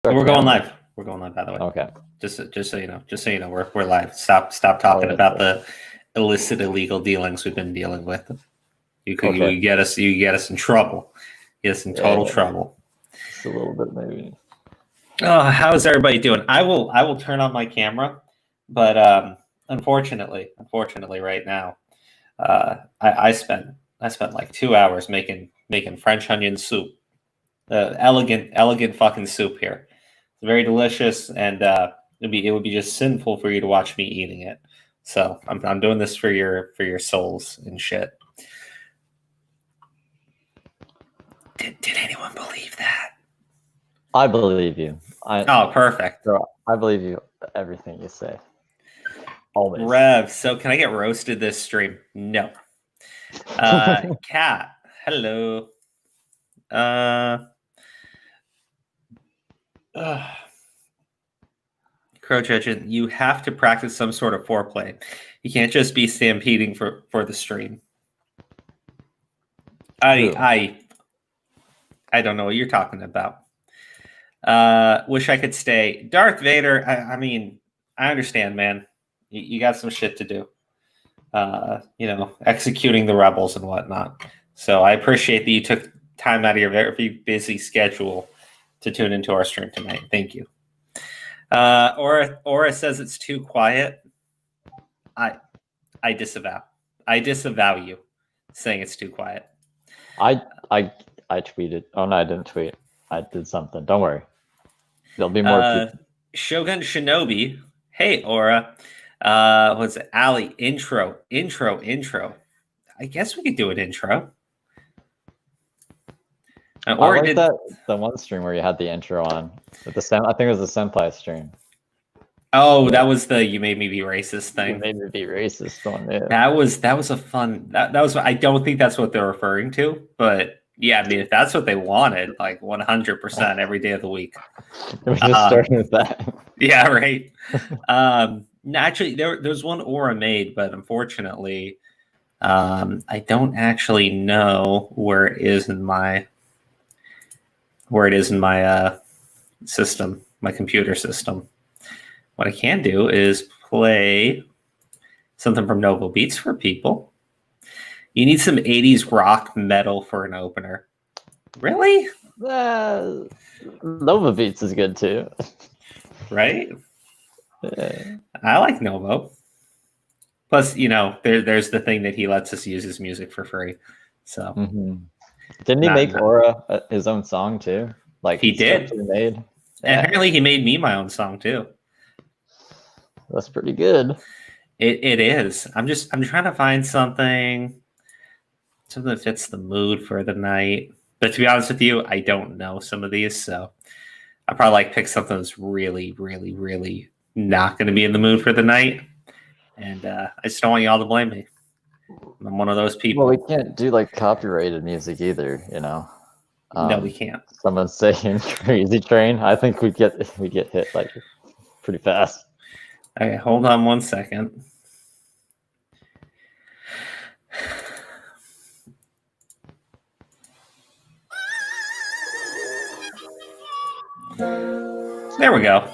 We're going live. We're going live, by the way. Okay. Just so you know, we're live. Stop talking about the illicit, illegal dealings we've been dealing with. You get us in trouble. Get us in total trouble. Just a little bit, maybe. Oh, how is everybody doing? I will turn on my camera, but unfortunately, right now, I spent like 2 hours making French onion soup. Elegant fucking soup here. It's very delicious, and it would be just sinful for you to watch me eating it. So I'm doing this for your souls and shit. Did anyone believe that? I believe you. Oh, perfect. I believe you. Everything you say. Always. Rev. So can I get roasted this stream? No. Cat. Hello. Crow Judge, you have to practice some sort of foreplay. You can't just be stampeding for the stream. I don't know what you're talking about. Wish I could stay. Darth Vader, I mean, I understand, man. You got some shit to do. Executing the rebels and whatnot. So I appreciate that you took time out of your very busy schedule to tune into our stream tonight. Thank you. Aura says it's too quiet. I disavow. I disavow you saying it's too quiet. I tweeted. Oh no, I didn't tweet. I did something. Don't worry. There'll be more. Shogun Shinobi. Hey, Aura. What's it? Ali? Intro. I guess we could do an intro. I like the one stream where you had the intro on. With I think it was the Senpai stream. Oh, that was the "You Made Me Be Racist" thing. You made me be racist one. Yeah. That was a fun. That was. I don't think that's what they're referring to, but yeah, I mean, if that's what they wanted, like 100% every day of the week. We just starting with that. Yeah, right. Actually, there's one Aura made, but unfortunately, I don't actually know where it is in my system, my computer system. What I can do is play something from Novo Beats for people. You need some 80s rock metal for an opener. Really? Nova Beats is good too. Right? Yeah. I like Novo. Plus, there's the thing that he lets us use his music for free. So Didn't he make Aura his own song too? Like he did. He made. And apparently he made me my own song too. That's pretty good. It is. I'm trying to find something that fits the mood for the night. But to be honest with you, I don't know some of these, so I probably pick something that's really, really, really not going to be in the mood for the night. And I just don't want y'all to blame me. I'm one of those people. Well, we can't do copyrighted music either, No, we can't. Someone's saying "Crazy Train." I think we get hit pretty fast. Okay, hold on 1 second. There we go.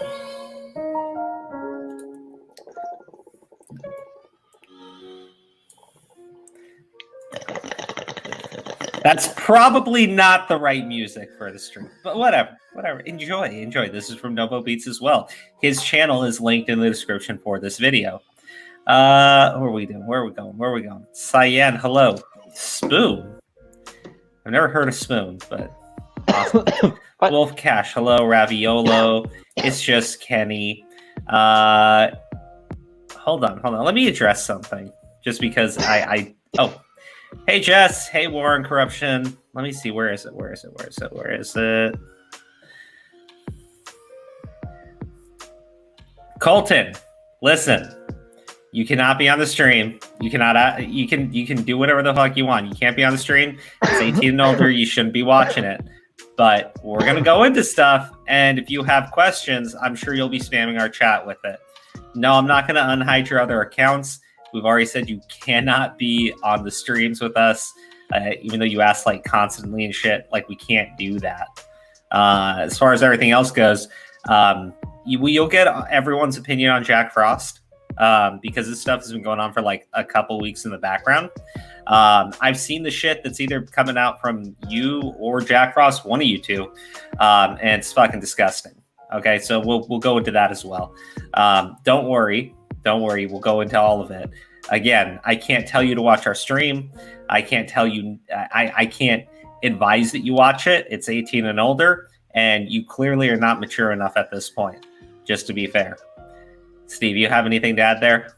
That's probably not the right music for the stream, but whatever. Enjoy. This is from Novo Beats as well. His channel is linked in the description for this video. What are we doing? Where are we going? Cyan, hello. Spoon. I've never heard of Spoon, but awesome. Wolf Cash, hello. Raviolo. It's just Kenny. Hold on. Let me address something. Just because Hey, Jess. Hey, War and Corruption. Let me see. Where is it? Colton, listen. You cannot be on the stream. You cannot. You can do whatever the fuck you want. You can't be on the stream. It's 18 and older. You shouldn't be watching it. But we're gonna go into stuff, and if you have questions, I'm sure you'll be spamming our chat with it. No, I'm not gonna unhide your other accounts. We've already said you cannot be on the streams with us, even though you ask constantly and shit. We can't do that. As far as everything else goes, you'll get everyone's opinion on Jack Frost because this stuff has been going on for like a couple weeks in the background. I've seen the shit that's either coming out from you or Jack Frost, one of you two, and it's fucking disgusting. Okay, so we'll go into that as well. Don't worry, we'll go into all of it. Again, I can't tell you to watch our stream. I can't tell you. I can't advise that you watch it. It's 18 and older, and you clearly are not mature enough at this point. Just to be fair, Steve, you have anything to add there?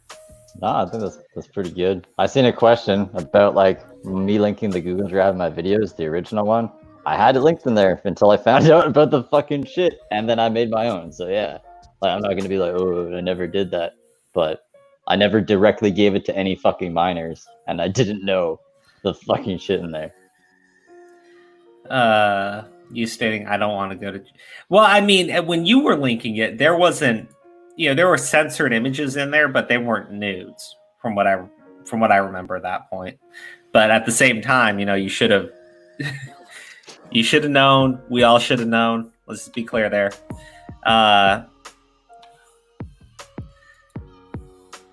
No, I think that's pretty good. I seen a question about like me linking the Google Drive of my videos, the original one. I had it linked in there until I found out about the fucking shit, and then I made my own. So yeah, like I'm not gonna be like, oh, I never did that, but I never directly gave it to any fucking minors, and I didn't know the fucking shit in there. You stating I don't want to go to. Well, I mean, when you were linking it, there wasn't. There were censored images in there, but they weren't nudes from what I remember at that point. But at the same time, you should have you should have known. We all should have known. Let's just be clear there.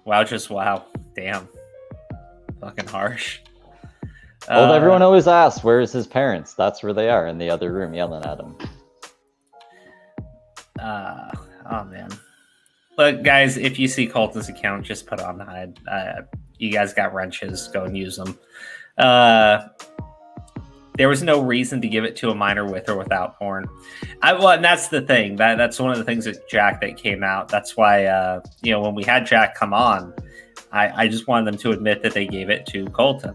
Wow. Damn. Fucking harsh. Well, everyone always asks, where's his parents? That's where they are, in the other room, yelling at him. Oh, man. But guys, if you see Colton's account, just put it on hide. You guys got wrenches. Go and use them. There was no reason to give it to a minor with or without porn. And that's the thing. That's one of the things with Jack that came out. That's why, when we had Jack come on, I just wanted them to admit that they gave it to Colton,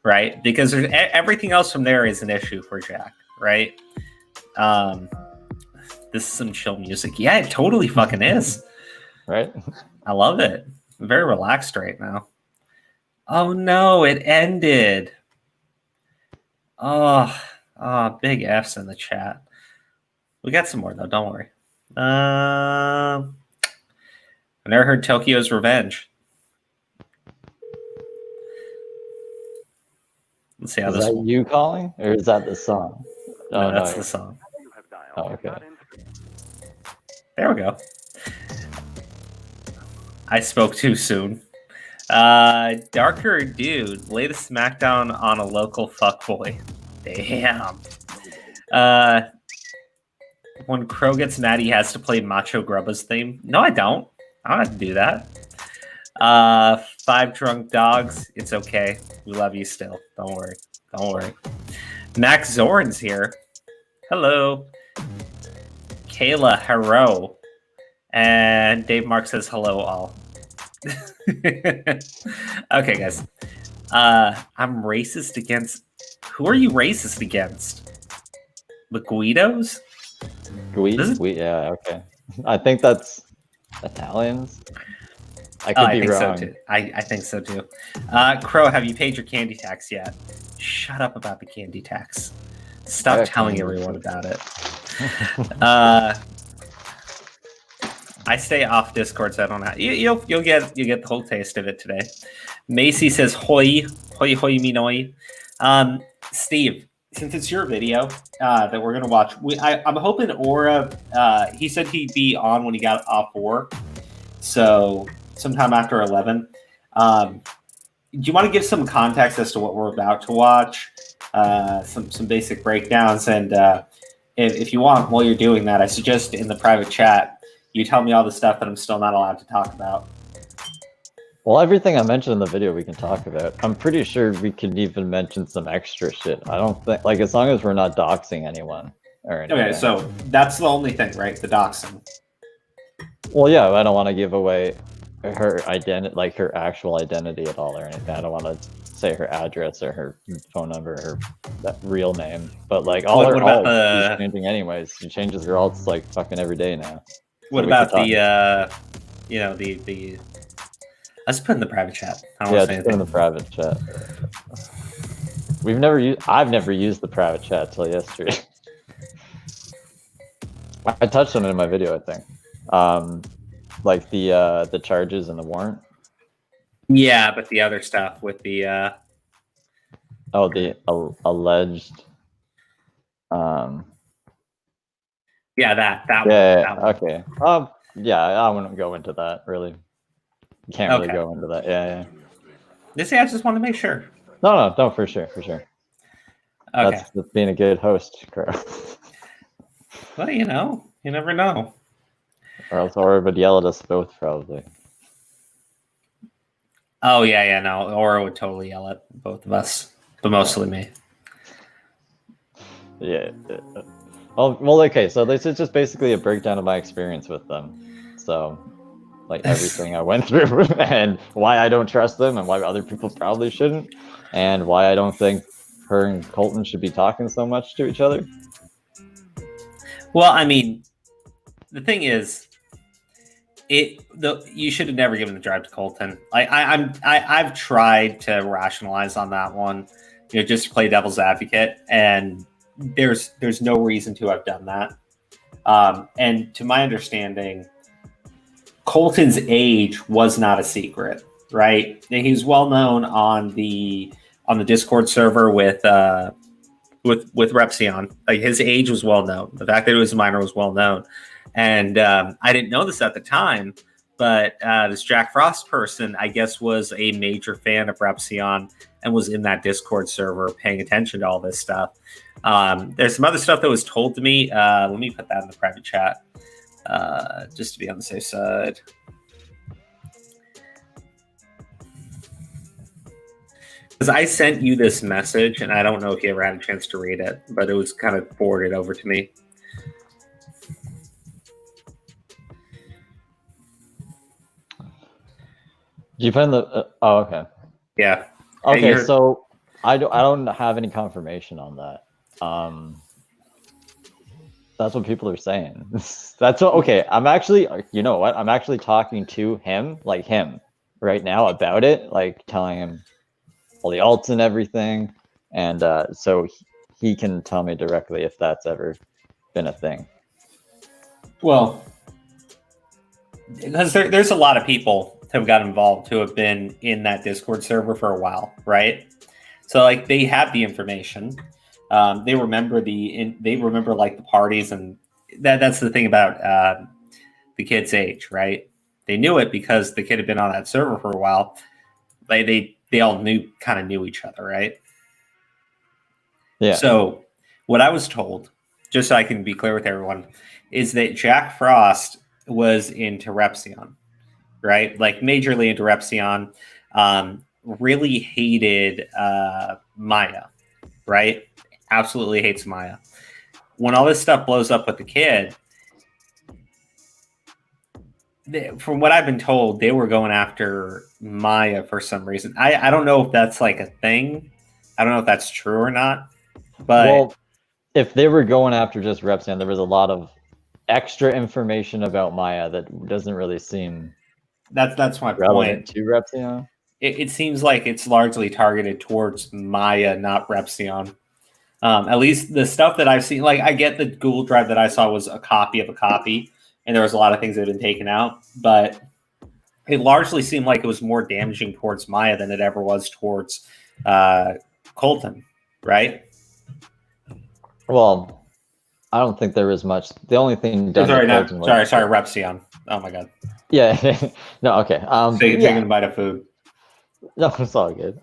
right? Because everything else from there is an issue for Jack, right? This is some chill music. Yeah, it totally fucking is. Right? I love it. I'm very relaxed right now. Oh no, it ended. Oh, big F's in the chat. We got some more though, don't worry. I've never heard Tokyo's Revenge. Let's see how this. Is that you calling, or is that the song? No, that's the song. Oh, okay. There we go. I spoke too soon. Darker Dude, latest SmackDown on a local fuckboy. Damn. When Crow gets mad, he has to play Macho Grubba's theme. No, I don't. I don't have to do that. 5 Drunk Dogs. It's okay. We love you still. Don't worry. Max Zorn's here. Hello. Kayla, hello. And Dave Mark says hello all. Okay, guys. I'm racist against... Who are you racist against? The Guidos? Yeah, okay. I think that's Italians. I could be wrong. So too. I think so too. Crow, have you paid your candy tax yet? Shut up about the candy tax. Stop telling everyone about it. I stay off Discord, so I don't have. You'll get the whole taste of it today. Macy says hoi mi noi. Steve, since it's your video that we're gonna watch, I'm hoping Aura. He said he'd be on when he got off work, so sometime after 11. Do you want to give some context as to what we're about to watch? Some basic breakdowns, and if you want, while you're doing that, I suggest in the private chat you tell me all the stuff that I'm still not allowed to talk about. Well, everything I mentioned in the video we can talk about. I'm pretty sure we could even mention some extra shit. I don't think, like, as long as we're not doxing anyone or anything. Okay, so that's the only thing, right? The doxing. Well, yeah, I don't want to give away her identity, like her actual identity at all or anything. I don't want to say her address or her phone number or that real name. But like all her alts she's changing anyways. She changes her alts like fucking every day now. What about the let's put in the private chat. I don't want to say anything. Put in the private chat. I've never used the private chat till yesterday. I touched on it in my video, I think. Like the charges and the warrant. Yeah, but the other stuff with the the alleged Yeah, that one. Yeah, That one. okay. Yeah, I wouldn't go into that, really. You can't really go into that. Yeah. I just want to make sure. No, for sure. Okay. That's being a good host, Crow. Well, you never know. Or else Aura would yell at us both, probably. Oh yeah, no. Aura would totally yell at both of us, but mostly me. Yeah. Well, okay. So this is just basically a breakdown of my experience with them. So, like everything I went through, and why I don't trust them, and why other people probably shouldn't, and why I don't think her and Colton should be talking so much to each other. Well, I mean, the thing is, you should have never given the drive to Colton. I've tried to rationalize on that one, just to play devil's advocate, and there's no reason to have done that. And to my understanding, Colton's age was not a secret, right? And he's well known on the Discord server with Repsion. Like, his age was well known. The fact that he was a minor was well known. And I didn't know this at the time, but this Jack Frost person, I guess, was a major fan of Repsion and was in that Discord server paying attention to all this stuff. There's some other stuff that was told to me. Let me put that in the private chat, just to be on the safe side. Because I sent you this message, and I don't know if you ever had a chance to read it, but it was kind of forwarded over to me. Did you find the? Oh, okay. Yeah. Okay, so I don't have any confirmation on that. That's what people are saying. That's what. Okay, I'm actually. You know what? I'm actually talking to him, like him, right now about it, like telling him all the alts and everything, and so he can tell me directly if that's ever been a thing. Well, because there's a lot of people who have got involved who have been in that Discord server for a while, right? So like they have the information, they remember like the parties, and that's the thing about the kid's age, right? They knew it because the kid had been on that server for a while. They all kind of knew each other, right? Yeah. So what I was told, just so I can be clear with everyone, is that Jack Frost was into Repsion, right? Like majorly into Repsion, really hated Maya, right? Absolutely hates Maya. When all this stuff blows up with the kid, from what I've been told, they were going after Maya for some reason. I don't know if that's like a thing. I don't know if that's true or not. But well, if they were going after just Repsion, there was a lot of extra information about Maya that doesn't really seem that's my relevant point to Repsion. It seems like it's largely targeted towards Maya, not Repsion. At least the stuff that I've seen, like I get the Google Drive that I saw was a copy of a copy, and there was a lot of things that had been taken out, but it largely seemed like it was more damaging towards Maya than it ever was towards Colton, right? Well, I don't think there was much. The only thing done. Sorry, Repsion. Oh my god. Yeah. No. Okay. Taking a bite of food. No, it's all good.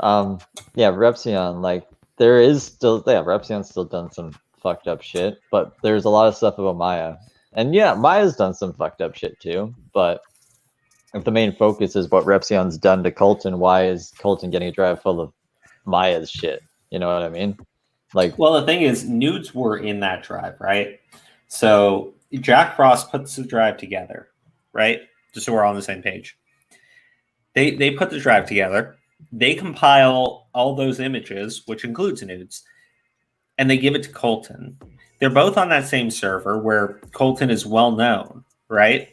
Yeah, Repsion, like there is still, Repsion's still done some fucked up shit, but there's a lot of stuff about Maya, and yeah, Maya's done some fucked up shit too. But if the main focus is what Repsion's done to Colton, why is Colton getting a drive full of Maya's shit? You know what I mean? Like, well, the thing is, nudes were in that drive, right? So Jack Frost puts the drive together, right? Just so we're all on the same page. They put the drive together. They compile all those images, which includes nudes, and they give it to Colton. They're both on that same server where Colton is well known, right?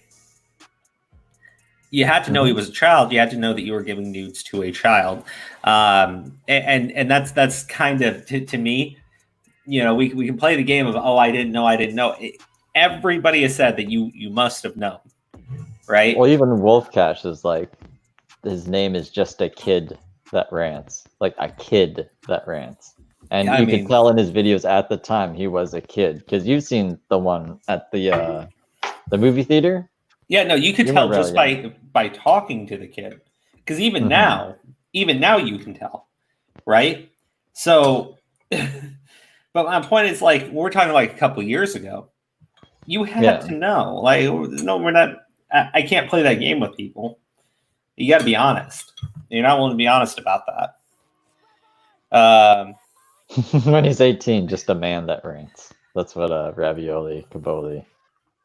You had to know he was a child. You had to know that you were giving nudes to a child, and that's kind of to me. You know, we can play the game of I didn't know. Everybody has said that you must have known, right? Well, even Wolfcash is like, his name is just a kid that rants, like a kid that rants. And Yeah, I you mean, could tell in his videos at the time he was a kid, because you've seen the one at the movie theater. yeah, no, you could You tell remember, just by talking to the kid, because even now you can tell, right? So, but my point is, like, we're talking like a couple years ago. You had to know, like, no, we're not. I can't play that game with people. You got to be honest. You're not willing to be honest about that. When he's 18, just a man that rants. That's what Ravioli, Caboli,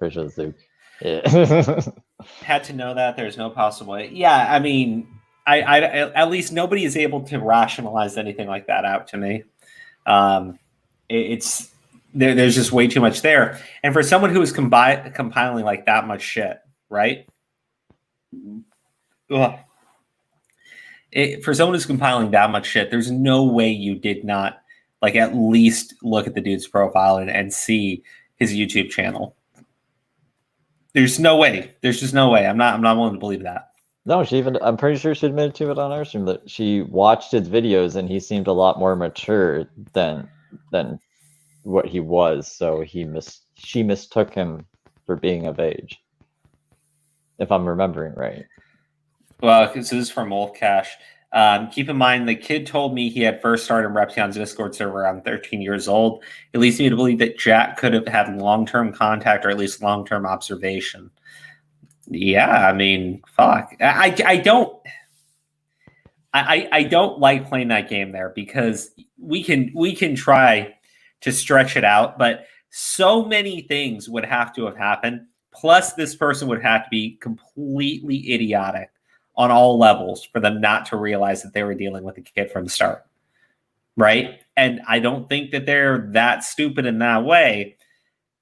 Zook. Yeah. Had to know that there's no possible way. Yeah, I mean, I at least nobody is able to rationalize anything like that out to me. It's there's just way too much there, and for someone who is compiling like that much shit, right? Ugh. For someone who's compiling that much shit, there's no way you did not like at least look at the dude's profile and see his YouTube channel. There's no way. There's just no way. I'm not willing to believe that. No, I'm pretty sure she admitted to it on our stream that she watched his videos and he seemed a lot more mature than what he was. So she mistook him for being of age, if I'm remembering right. Well, this is from Wolfcash. Keep in mind, the kid told me he had first started Reption's Discord server around 13 years old. It leads me to believe that Jack could have had long-term contact or at least long-term observation. Yeah, I mean, fuck. I don't like playing that game there, because we can try to stretch it out, but so many things would have to have happened. Plus, this person would have to be completely idiotic on all levels for them not to realize that they were dealing with a kid from the start, right? And I don't think that they're that stupid in that way.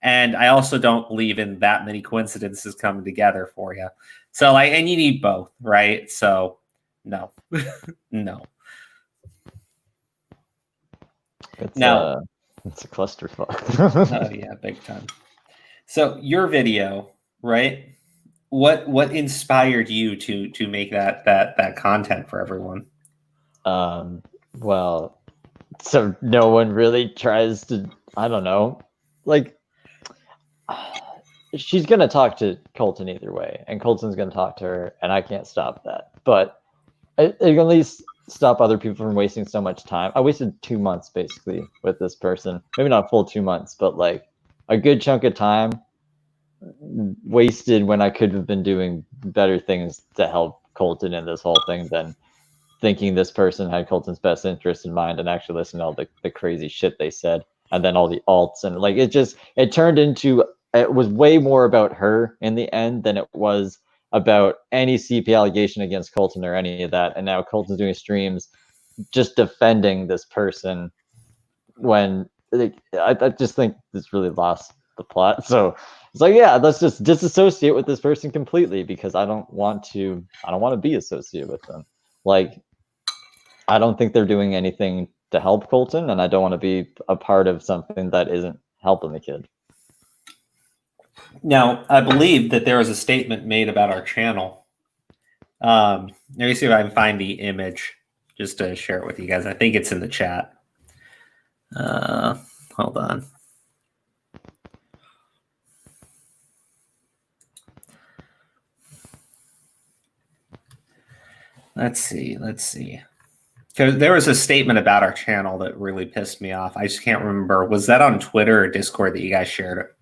And I also don't believe in that many coincidences coming together for you. So, like, and you need both, right? So, no, no. It's a clusterfuck. Oh yeah, big time. So your video, right? What inspired you to make that content for everyone? Well, so no one really tries to. I don't know, like. She's going to talk to Colton either way, and Colton's going to talk to her, and I can't stop that. But it can at least stop other people from wasting so much time. I wasted 2 months, basically, with this person. Maybe not full 2 months, but, like, a good chunk of time wasted when I could have been doing better things to help Colton in this whole thing than thinking this person had Colton's best interest in mind and actually listening to all the crazy shit they said. And then all the alts, and, like, it turned into... It was way more about her in the end than it was about any CP allegation against Colton or any of that. And now Colton's doing streams just defending this person when, like, I just think this really lost the plot. So it's like, yeah, let's just disassociate with this person completely, because I don't want to be associated with them. Like, I don't think they're doing anything to help Colton, and I don't want to be a part of something that isn't helping the kid. Now, I believe that there was a statement made about our channel. Let me see if I can find the image just to share it with you guys. I think it's in the chat. Hold on. Let's see. There was a statement about our channel that really pissed me off. I just can't remember. Was that on Twitter or Discord that you guys shared it?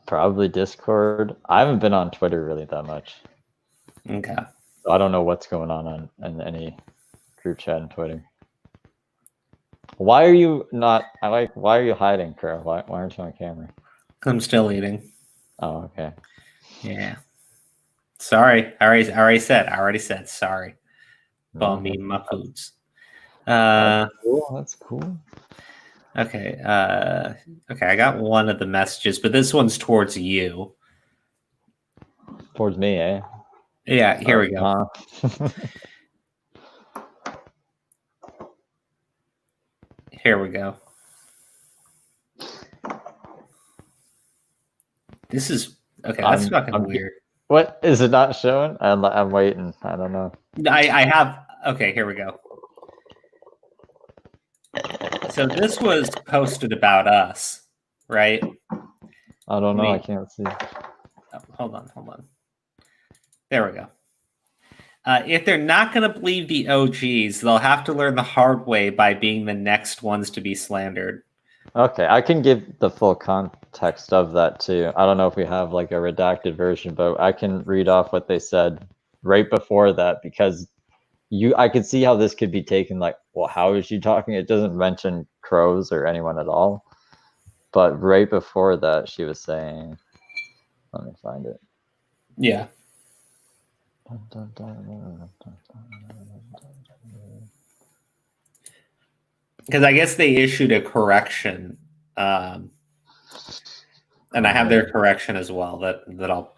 Probably Discord. I haven't been on Twitter really that much. Okay. So I don't know what's going on in any group chat on Twitter. Why are you not? Why are you hiding, Crow? Why aren't you on camera? I'm still eating. Oh, okay. Yeah. Sorry. I already said sorry. About me, my foods. That's cool. Okay. Okay. I got one of the messages, but this one's towards you. Towards me, eh? Yeah. Here we go. Here we go. This is okay. That's fucking weird. What is it not showing? I'm waiting. I don't know. I have. Okay. Here we go. So this was posted about us, right? I don't know. I can't see. Oh, hold on. There we go. If they're not going to believe the OGs, they'll have to learn the hard way by being the next ones to be slandered. Okay, I can give the full context of that too. I don't know if we have like a redacted version, but I can read off what they said right before that, because I could see how this could be taken like, well, how is she talking? It doesn't mention crows or anyone at all. But right before that, she was saying, let me find it. Yeah. Because I guess they issued a correction, and I have their correction as well that I'll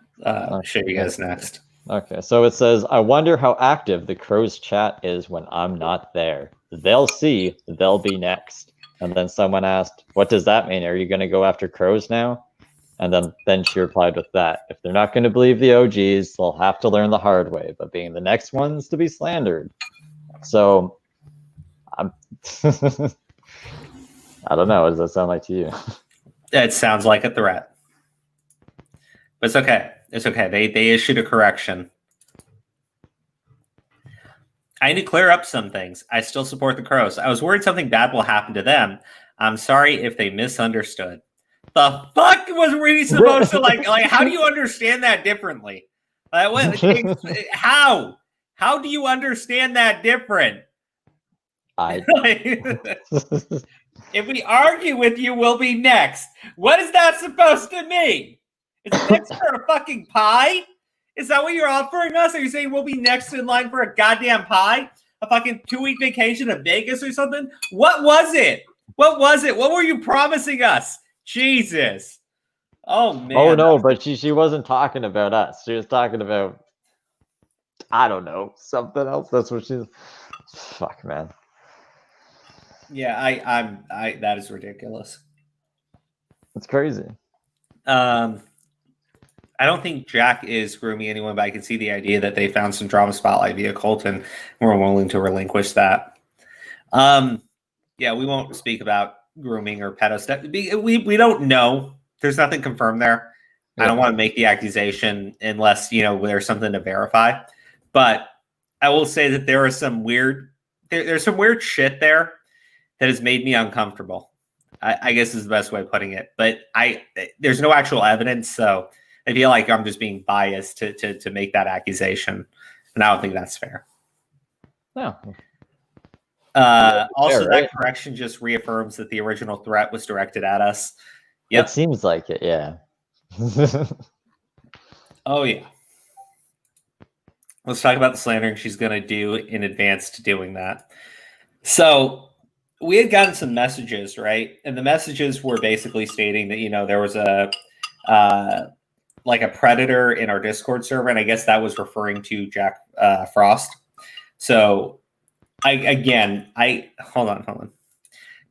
show you guys next. Okay, so it says, I wonder how active the Crows chat is when I'm not there. They'll see, they'll be next. And then someone asked, what does that mean? Are you going to go after Crows now? And then she replied with that. If they're not going to believe the OGs, they'll have to learn the hard way, but being the next ones to be slandered. So, I'm I don't know. What does that sound like to you? It sounds like a threat. But it's okay. It's okay. They issued a correction. I need to clear up some things. I still support the Crows. I was worried something bad will happen to them. I'm sorry if they misunderstood. The fuck was we supposed to like? How do you understand that differently? How? How do you understand that different? If we argue with you, we'll be next. What is that supposed to mean? Is it next for a fucking pie? Is that what you're offering us? Are you saying we'll be next in line for a goddamn pie? A fucking 2-week vacation to Vegas or something? What was it? What was it? What were you promising us? Jesus. Oh, man. Oh, no, but she wasn't talking about us. She was talking about, I don't know, something else. That's what she's... Fuck, man. Yeah, I that is ridiculous. It's crazy. I don't think Jack is grooming anyone, but I can see the idea that they found some drama spotlight via Colton and we're willing to relinquish that. Yeah, we won't speak about grooming or pedo stuff. We don't know. There's nothing confirmed there. Yeah. I don't want to make the accusation unless, there's something to verify. But I will say that there are some there's some weird shit there that has made me uncomfortable. I guess is the best way of putting it. But there's no actual evidence, so I feel like I'm just being biased to make that accusation, and I don't think that's fair. No. Also, that correction just reaffirms that the original threat was directed at us. Yep. It seems like it, yeah. Oh, yeah. Let's talk about the slandering she's going to do in advance to doing that. So we had gotten some messages, right? And the messages were basically stating that, there was a predator in our Discord server, and I guess that was referring to Jack Frost. So hold on.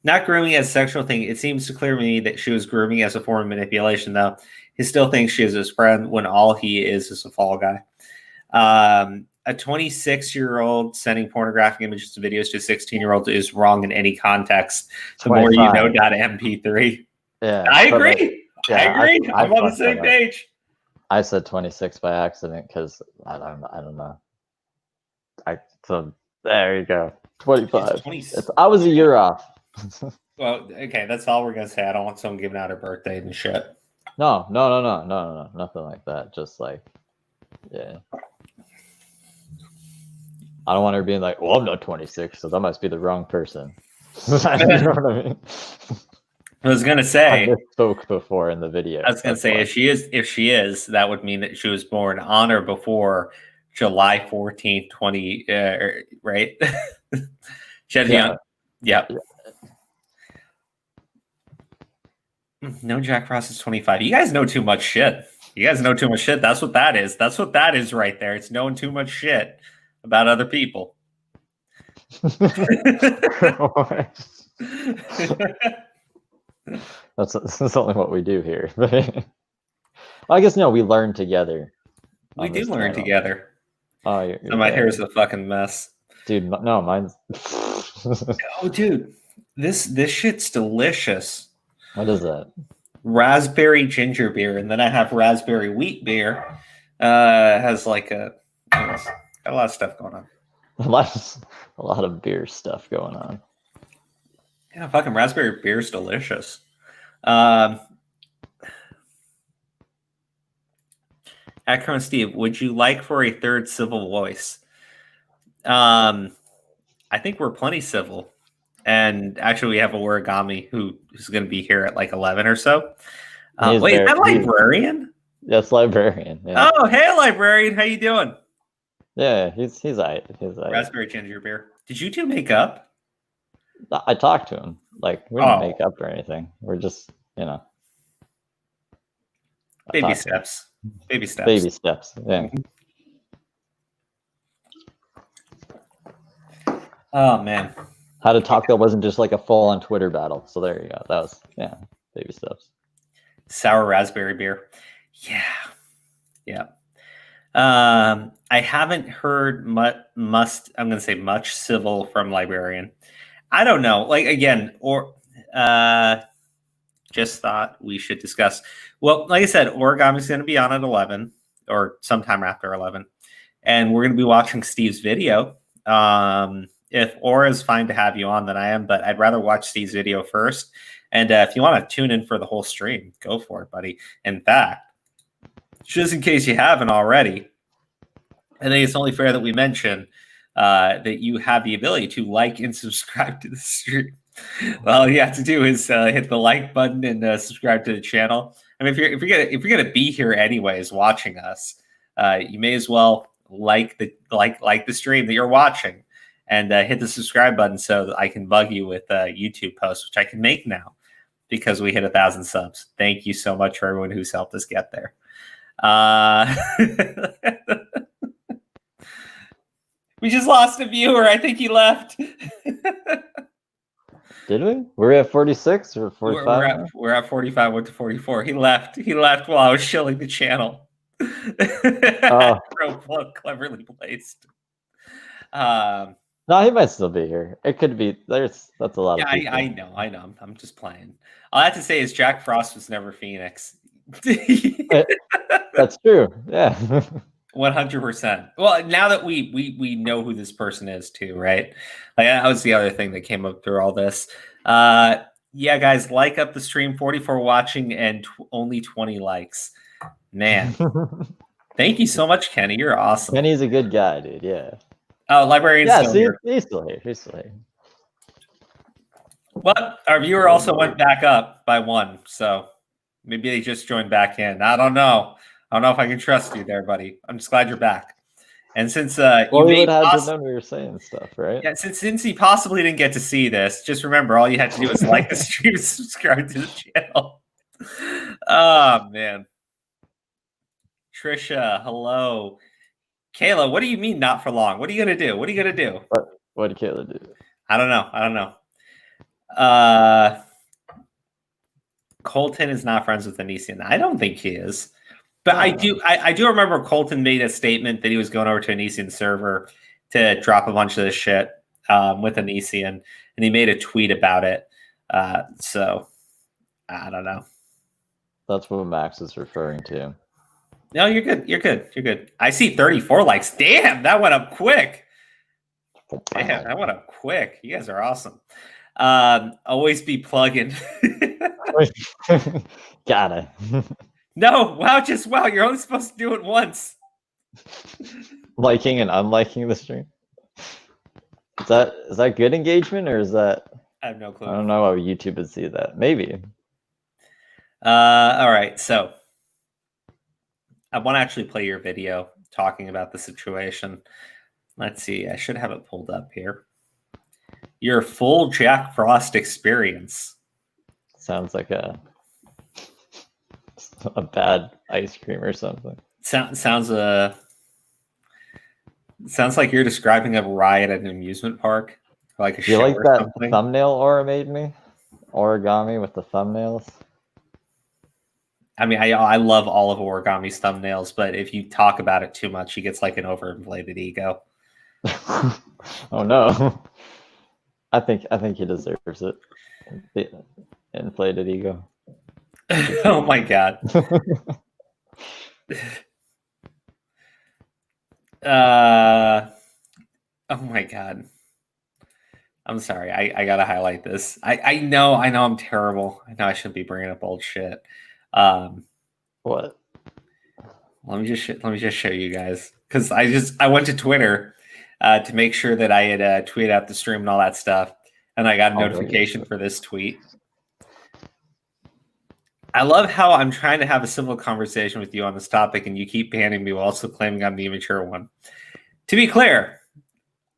Not grooming as a sexual thing. It seems to clear to me that she was grooming as a form of manipulation, though. He still thinks she is his friend when all he is a fall guy. A 26-year-old sending pornographic images to videos to a 16-year-old is wrong in any context. The 25. More you know, .mp3. Yeah, I agree. I agree. I'm on the same page. I said 26 by accident because I don't know. So there you go. 25. I was a year off. Well, okay, that's all we're gonna say. I don't want someone giving out her birthday and shit. No, nothing like that. Just like, yeah. I don't want her being like, well, I'm not 26, so that must be the wrong person. You know what I mean? I was gonna say I spoke before in the video. I was gonna say if she is, that would mean that she was born on or before July 14th, 20, right? Yeah. No, Jack Frost is 25. You guys know too much shit. That's what that is. That's what that is right there. It's knowing too much shit about other people. That's only what we do here. I guess we learn together. We do learn together. Oh, my hair is a fucking mess, dude. No, mine's. Oh, dude, This shit's delicious. What is that? Raspberry ginger beer, and then I have raspberry wheat beer. Has like got a lot of stuff going on. A lot of beer stuff going on. Yeah, fucking raspberry beer's delicious. Akron Steve, would you like for a third civil voice? I think we're plenty civil. And actually, we have a origami who's going to be here at like 11 or so. Wait, is that librarian? Yes, librarian. Yeah. Oh, hey, librarian. How you doing? Yeah, he's right. Raspberry ginger beer. Did you two make up? I talked to him. Like, we didn't make up or anything. We're just, Baby steps. Baby steps. Baby steps. Yeah. Oh, man. How to talk that wasn't just like a full-on Twitter battle. So there you go. That was, baby steps. Sour raspberry beer. Yeah. I haven't heard I'm going to say much civil from librarian. I don't know. Like, again, or just thought we should discuss. Well, like I said, origami's going to be on at 11 or sometime after 11. And we're going to be watching Steve's video. If Aura's fine to have you on, then I am, but I'd rather watch Steve's video first. And if you want to tune in for the whole stream, go for it, buddy. In fact, just in case you haven't already, I think it's only fair that we mention that you have the ability to like and subscribe to the stream. All you have to do is hit the like button and subscribe to the channel. I mean, if you're gonna be here anyways, watching us, you may as well like the stream that you're watching, and hit the subscribe button so that I can bug you with YouTube posts, which I can make now because we hit 1,000 subs. Thank you so much for everyone who's helped us get there. We just lost a viewer. I think he left. Did we? We're at 46 or 45? We're at 45. Went to 44. He left. He left while I was shilling the channel. Cleverly placed. No, he might still be here. It could be. That's a lot of people. I know. I'm just playing. All I have to say is Jack Frost was never Phoenix. That's true. Yeah. 100%. Well, now that we know who this person is too, right? Like that was the other thing that came up through all this. Yeah, guys, like up the stream. 44 watching and only 20 likes. Man, thank you so much, Kenny. You're awesome. Kenny's a good guy, dude. Yeah. Oh, librarian's still here. He's still here. He's still here. But our viewer also went back up by 1, so maybe they just joined back in. I don't know. I don't know if I can trust you there, buddy. I'm just glad you're back. And since we would have to know we were saying stuff, right? Yeah, since he possibly didn't get to see this, just remember all you had to do was like the stream, subscribe to the channel. Oh man. Trisha, hello. Kayla, what do you mean not for long? What are you gonna do? What are you gonna do? What did Kayla do? I don't know. Colton is not friends with Anisian. I don't think he is. But I do remember Colton made a statement that he was going over to Anisian server to drop a bunch of this shit with Anisian, and he made a tweet about it. So I don't know. That's what Max is referring to. No, you're good. You're good. I see 34 likes. Damn, that went up quick. Damn, that went up quick. You guys are awesome. Always be plugging. Gotta. No, wow, you're only supposed to do it once. Liking and unliking the stream. Is that good engagement or is that? I have no clue. I don't know how YouTube would see that. Maybe. All right, so I want to actually play your video talking about the situation. Let's see. I should have it pulled up here. Your full Jack Frost experience. Sounds like a bad ice cream or something. Sounds like you're describing a ride at an amusement park, like a show. You like or that something. thumbnail Aura made me? Origami with the thumbnails. I mean, I love all of Origami's thumbnails, but if you talk about it too much, he gets like an overinflated ego. Oh no. I think he deserves it. The inflated ego. Oh my god. Oh my god. I'm sorry. I gotta highlight this. I know I'm terrible. I know I shouldn't be bringing up old shit. What? Let me just show you guys, because I went to Twitter to make sure that I had tweeted out the stream and all that stuff, and I got a notification for this tweet. I love how I'm trying to have a civil conversation with you on this topic, and you keep banning me while also claiming I'm the immature one. To be clear,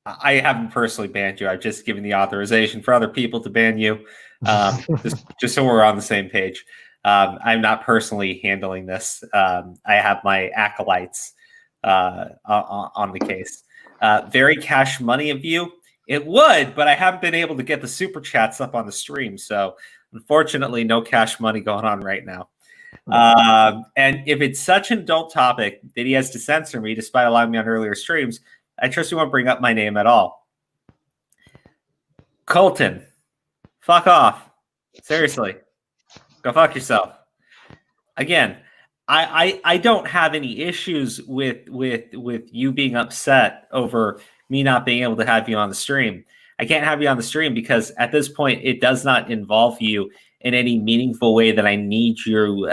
I haven't personally banned you. I've just given the authorization for other people to ban you, just so we're on the same page. I'm not personally handling this. I have my acolytes on the case. Very cash money of you. It would, but I haven't been able to get the super chats up on the stream. So unfortunately, no cash money going on right now. And if it's such an adult topic that he has to censor me despite allowing me on earlier streams, I trust you won't bring up my name at all. Colton, fuck off. Seriously. Go fuck yourself. Again, I don't have any issues with you being upset over me not being able to have you on the stream. I can't have you on the stream because at this point it does not involve you in any meaningful way that I need you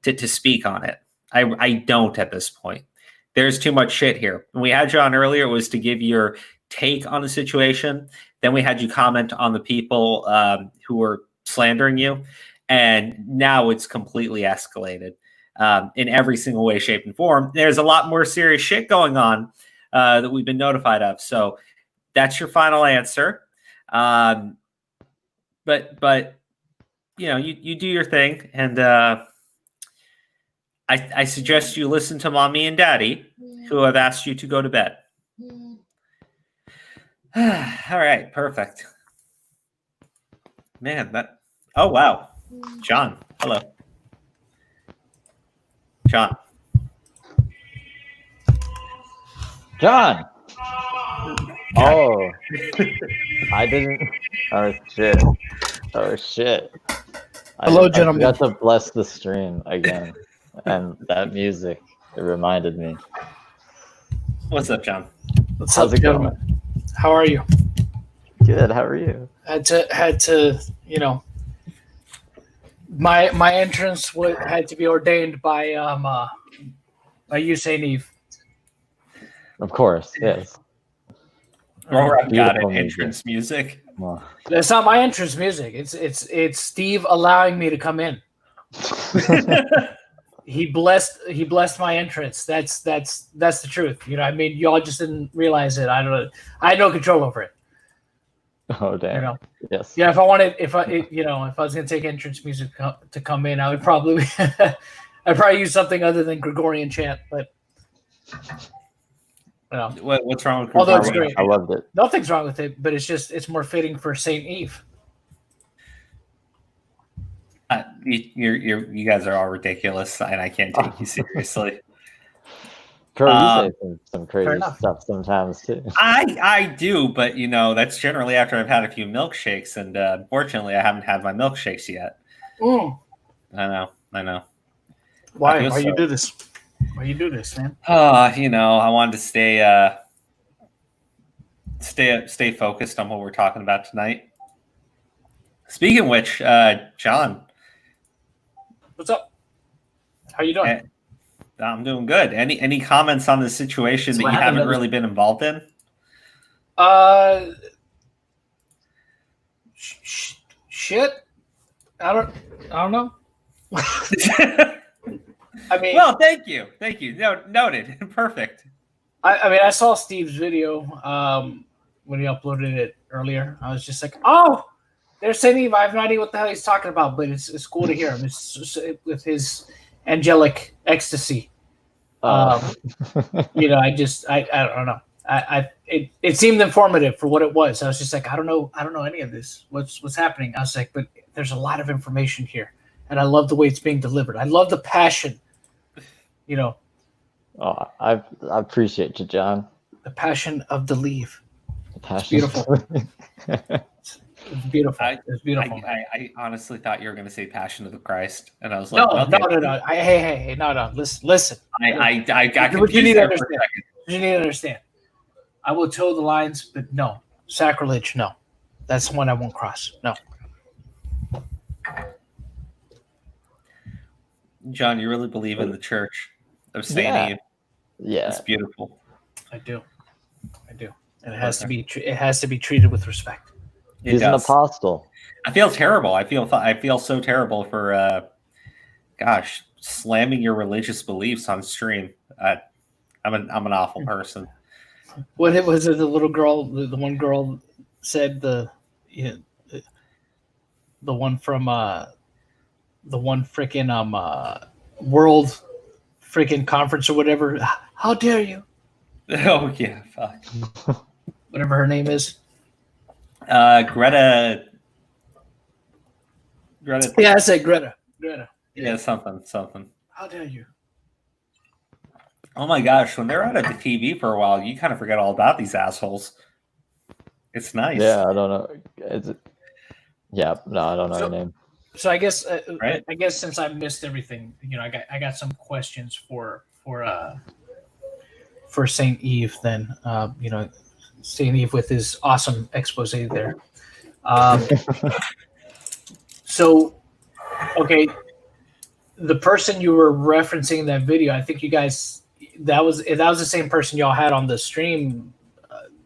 to speak on it. I don't at this point. There's too much shit here. When we had you on earlier, it was to give your take on the situation. Then we had you comment on the people who were slandering you. And now it's completely escalated in every single way, shape, and form. There's a lot more serious shit going on that we've been notified of. So that's your final answer. But you know, you do your thing, and I suggest you listen to mommy and daddy, who have asked you to go to bed. All right, perfect. Man, that. Oh wow, John. Hello, John. John. Oh, I didn't. Oh shit. Oh shit. Hello, gentlemen. I forgot to bless the stream again, and that music, it reminded me. What's up, John? What's How's up, it gentlemen? going? How are you? Good. How are you? Had to, you know, my entrance had to be ordained by you, Saint Eve. Of course. Yes. Rorak got Beautiful it. Entrance music. Well, That's not my entrance music. It's Steve allowing me to come in. He blessed my entrance. That's the truth. You know, I mean, y'all just didn't realize it. I don't know. I had no control over it. oh damn. You know. Yes. Yeah, if I was gonna take entrance music to come in, I would probably I'd probably use something other than Gregorian chant. But you know, What's wrong with although it's Gregorian? great, I loved it. nothing's wrong with it. But it's more fitting for Saint Eve. You guys are all ridiculous, and I can't take you seriously. Bro, you say some crazy enough. stuff sometimes too. I do, but you know that's generally after I've had a few milkshakes, and unfortunately, I haven't had my milkshakes yet. Mm. I know. Why? feel Why so. you do this? Why you do this, man? You know, I wanted to stay focused on what we're talking about tonight. Speaking of which, John, What's up? How you doing? I'm doing good. Any comments on the situation So that what you happened haven't the other- really been involved in? Shit. I don't know. I mean, Well, thank you. No, noted. Perfect. I mean, I saw Steve's video when he uploaded it earlier. I was just like, oh, there's Saint Eve. I have no idea what the hell he's talking about, but it's cool to hear him. It's with his angelic ecstasy. You know, I don't know. It seemed informative for what it was. I was just like, I don't know any of this. What's happening? I was like, but there's a lot of information here, and I love the way it's being delivered. I love the passion. You know. Oh, I appreciate you, John. The passion of Delieve. beautiful. It's beautiful. It's beautiful. I honestly thought you were going to say Passion of the Christ, and I was No, like, okay. no. Hey, no. Listen. I got What you confused need to there for a understand. second. You need to understand. I will toe the lines, but no. Sacrilege, no. That's the one I won't cross. No. John, you really believe in the Church of Saint Eve? Yeah. It's beautiful. I do. And it has to be treated with respect. He's an apostle. I feel terrible. I feel so terrible for slamming your religious beliefs on stream. I'm an awful person. What it was, the little girl, the one girl said the one from the one freaking world freaking conference or whatever. How dare you? Oh yeah, fuck. Whatever her name is. Greta. Yeah, I said Greta. Yeah, something. How dare you? Oh my gosh, when they're out of the TV for a while, you kind of forget all about these assholes. It's nice. Yeah, I don't know. I don't know her name. So I guess right? I guess since I missed everything, I got some questions for Saint Eve. Then Saint Eve with his awesome expose there. So, okay, the person you were referencing in that video, I think you guys that was the same person y'all had on the stream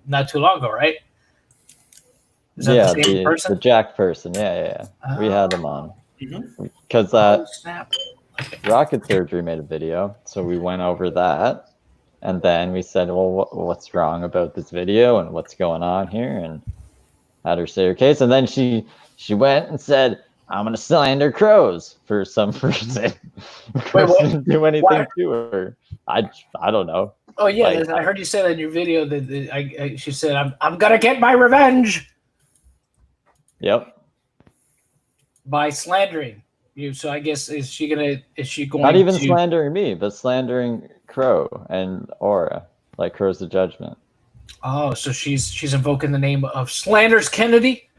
not too long ago, right? Is that the same person? The Jack person. Yeah. We had them on because snap. Rocket Surgery made a video, so we went over that, and then we said, well, what's wrong about this video and what's going on here, and had her say her case, and then she went and said, I'm gonna slander crows for some reason. Crows didn't do anything to her. I don't know. Oh yeah, I heard you say that in your video that she said, I'm gonna get my revenge. Yep. By slandering you, so I guess is she going not even slandering me, but slandering Crow and Aura, like Crow's the Judgment. Oh, so she's invoking the name of Slanders Kennedy.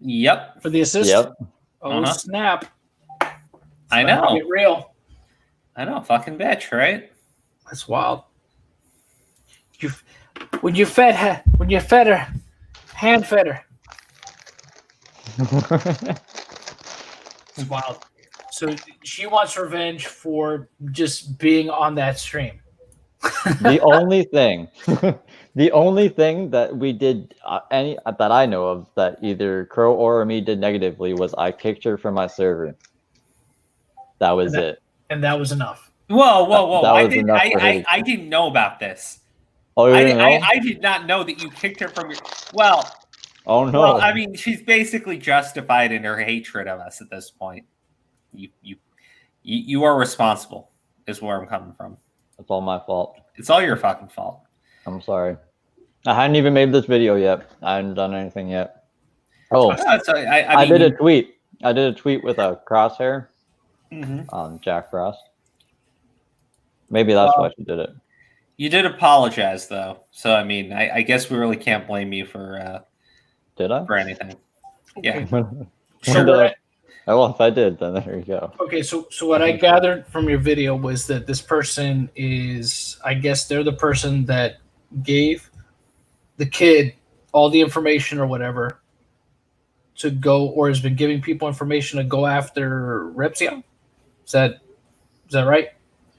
Yep. For the assist. Yep. Oh snap! I know. Get real. I know, fucking bitch, right? That's wild. When you fed her, hand fed her. It's wild. So she wants revenge for just being on that stream. The only thing that we did that I know of that either Crow or me did negatively was I kicked her from my server. That was it. And that was enough. Whoa. I didn't know about this. Oh, you didn't know? I did not know that you kicked her from your... Well... Oh no! Well, I mean, she's basically justified in her hatred of us at this point. You are responsible, is where I'm coming from. It's all my fault. It's all your fucking fault. I'm sorry. I hadn't even made this video yet. I hadn't done anything yet. Oh, I did a tweet. I did a tweet with a crosshair on Jack Frost. Maybe that's why she did it. You did apologize, though. So, I mean, I guess we really can't blame you for... Did I? For anything. Okay. Yeah. Well, if I did, then there you go. Okay, so what I gathered from your video was that this person is, I guess they're the person that gave the kid all the information or whatever to go, or has been giving people information to go after Repzion. Is that right?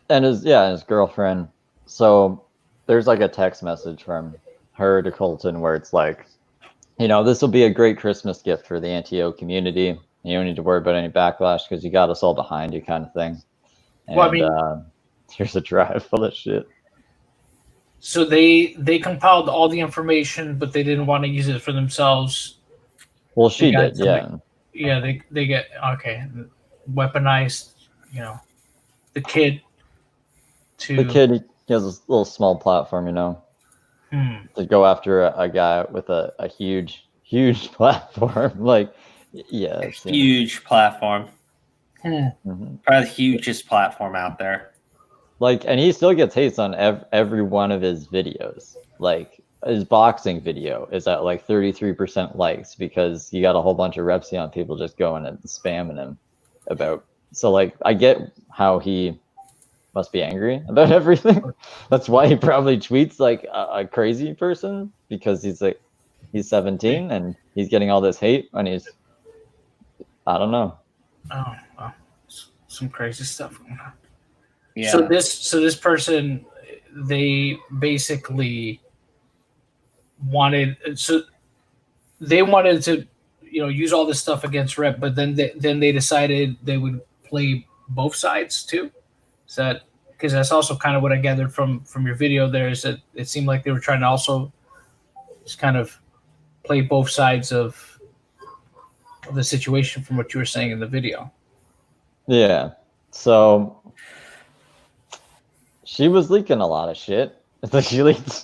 And his girlfriend. So there's like a text message from her to Colton where it's like, this will be a great Christmas gift for the anti-O community. You don't need to worry about any backlash because you got us all behind you, kind of thing. And, well, I mean, here's a drive full of shit. So they compiled all the information, but they didn't want to use it for themselves. Well, she did, yeah. Yeah, they get weaponized. The kid. He has a little small platform, to go after a guy with a huge platform. Like, yeah. Huge platform. Probably the hugest platform out there. Like, and he still gets hates on every one of his videos. Like, his boxing video is at like 33% likes because he got a whole bunch of Repsion people just going and spamming him about. So like I get how he must be angry about everything. That's why he probably tweets like a crazy person, because he's 17 and he's getting all this hate and he's, I don't know. Oh, well, some crazy stuff going on. Yeah. So this person, they basically wanted to, use all this stuff against Rep, but then they decided they would play both sides too. Is that, because that's also kind of what I gathered from your video there, is that it seemed like they were trying to also just kind of play both sides of the situation from what you were saying in the video. Yeah. So she was leaking a lot of shit. She leaked